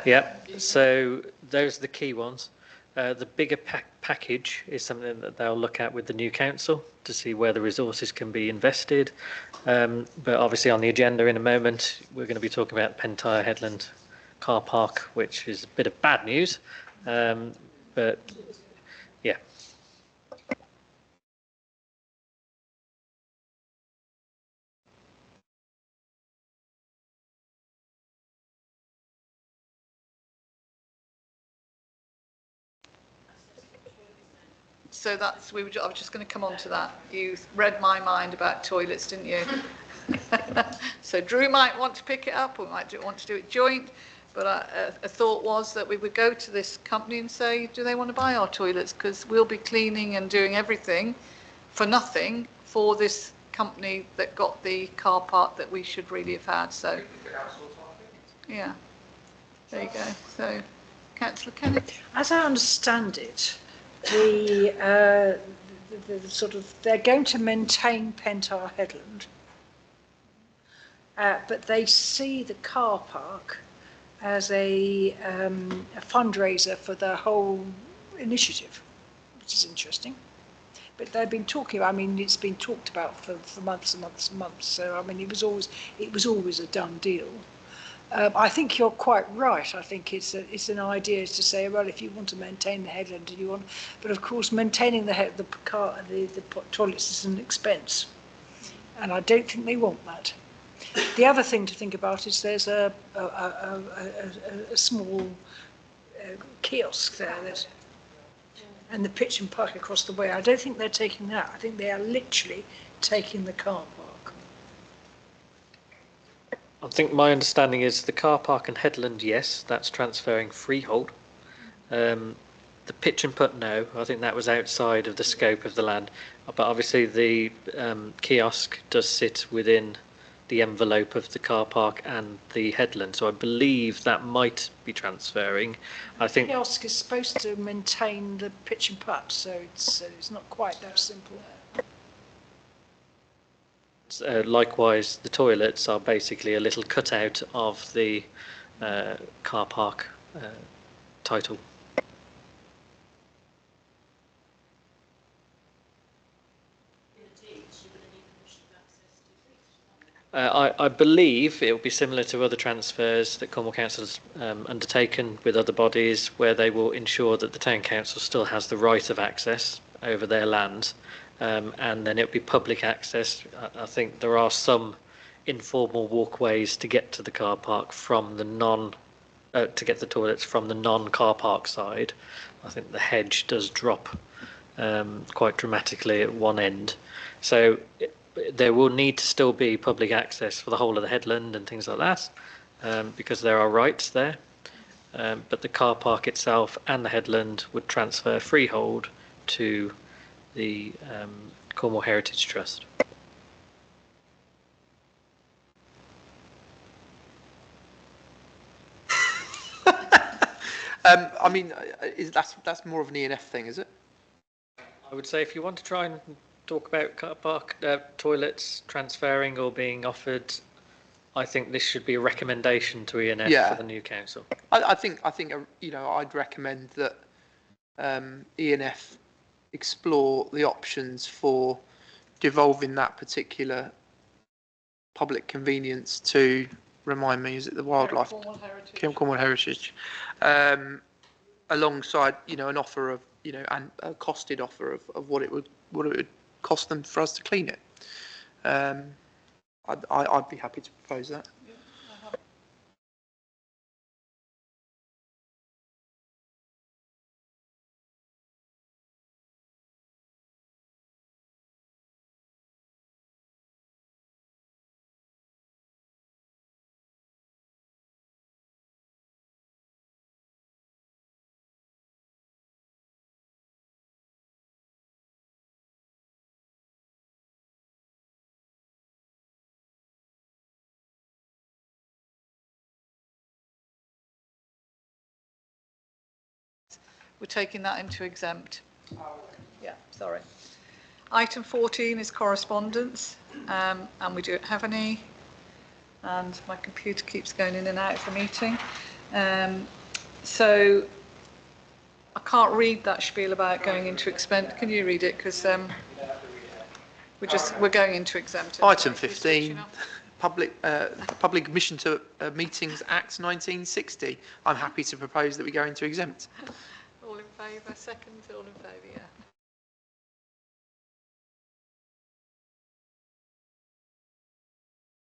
Yep. So those are the key ones. The bigger package is something that they'll look at with the new council to see where the resources can be invested. But obviously on the agenda in a moment, we're going to be talking about Pentyre Headland car park, which is a bit of bad news. But yeah. So that's, I was just going to come on to that. You read my mind about toilets, didn't you? So Drew might want to pick it up, or might want to do it joint, but a thought was that we would go to this company and say, do they want to buy our toilets? Because we'll be cleaning and doing everything for nothing for this company that got the car park that we should really have had. So, yeah, there you go. So, Councillor Kennedy. As I understand it, the sort of, they're going to maintain Pentyre Headland, but they see the car park as a fundraiser for the whole initiative, which is interesting. But they've been talking, I mean, it's been talked about for months and months and months. So, I mean, it was always a done deal. I think you're quite right. I think it's an idea to say, well, if you want to maintain the headland, and you want, but of course, maintaining the toilets is an expense, and I don't think they want that. The other thing to think about is there's a small kiosk there. and the pitch and park across the way. I don't think they're taking that. I think they are literally taking the car park. I think my understanding is the car park and headland, yes, that's transferring freehold. The pitch and putt, no. I think that was outside of the scope of the land. But obviously the kiosk does sit within the envelope of the car park and the headland. So I believe that might be transferring. I think The kiosk is supposed to maintain the pitch and putt, so it's not quite that simple. likewise the toilets are basically a little cutout of the car park title. I believe it will be similar to other transfers that Cornwall Council has undertaken with other bodies, where they will ensure that the Town Council still has the right of access over their land, and then it will be public access. I think there are some informal walkways to get to the car park from the to get the toilets from the non-car park side. I think the hedge does drop quite dramatically at one end, so there will need to still be public access for the whole of the headland and things like that, because there are rights there. But the car park itself and the headland would transfer freehold to the Cornwall Heritage Trust. I mean, that's more of an ENF thing, is it? I would say if you want to try and talk about car park toilets transferring or being offered, I think this should be a recommendation to ENF for the new council. I think you know, I'd recommend that ENF explore the options for devolving that particular public convenience to, remind me, is it the wildlife? Cornwall Heritage. Alongside, you know, an offer of, you know, and a costed offer of what it would cost them for us to clean it. I'd be happy to propose that. We're taking that into exempt. Yeah, sorry. Item 14 is correspondence, and we don't have any. And my computer keeps going in and out of the meeting. So I can't read that spiel about going into exempt. Can you read it? Because we're going into exempt. Item 15. Public Admission to Meetings Act 1960. I'm happy to propose that we go into exempt. All in favour? Second? All in favour, yeah.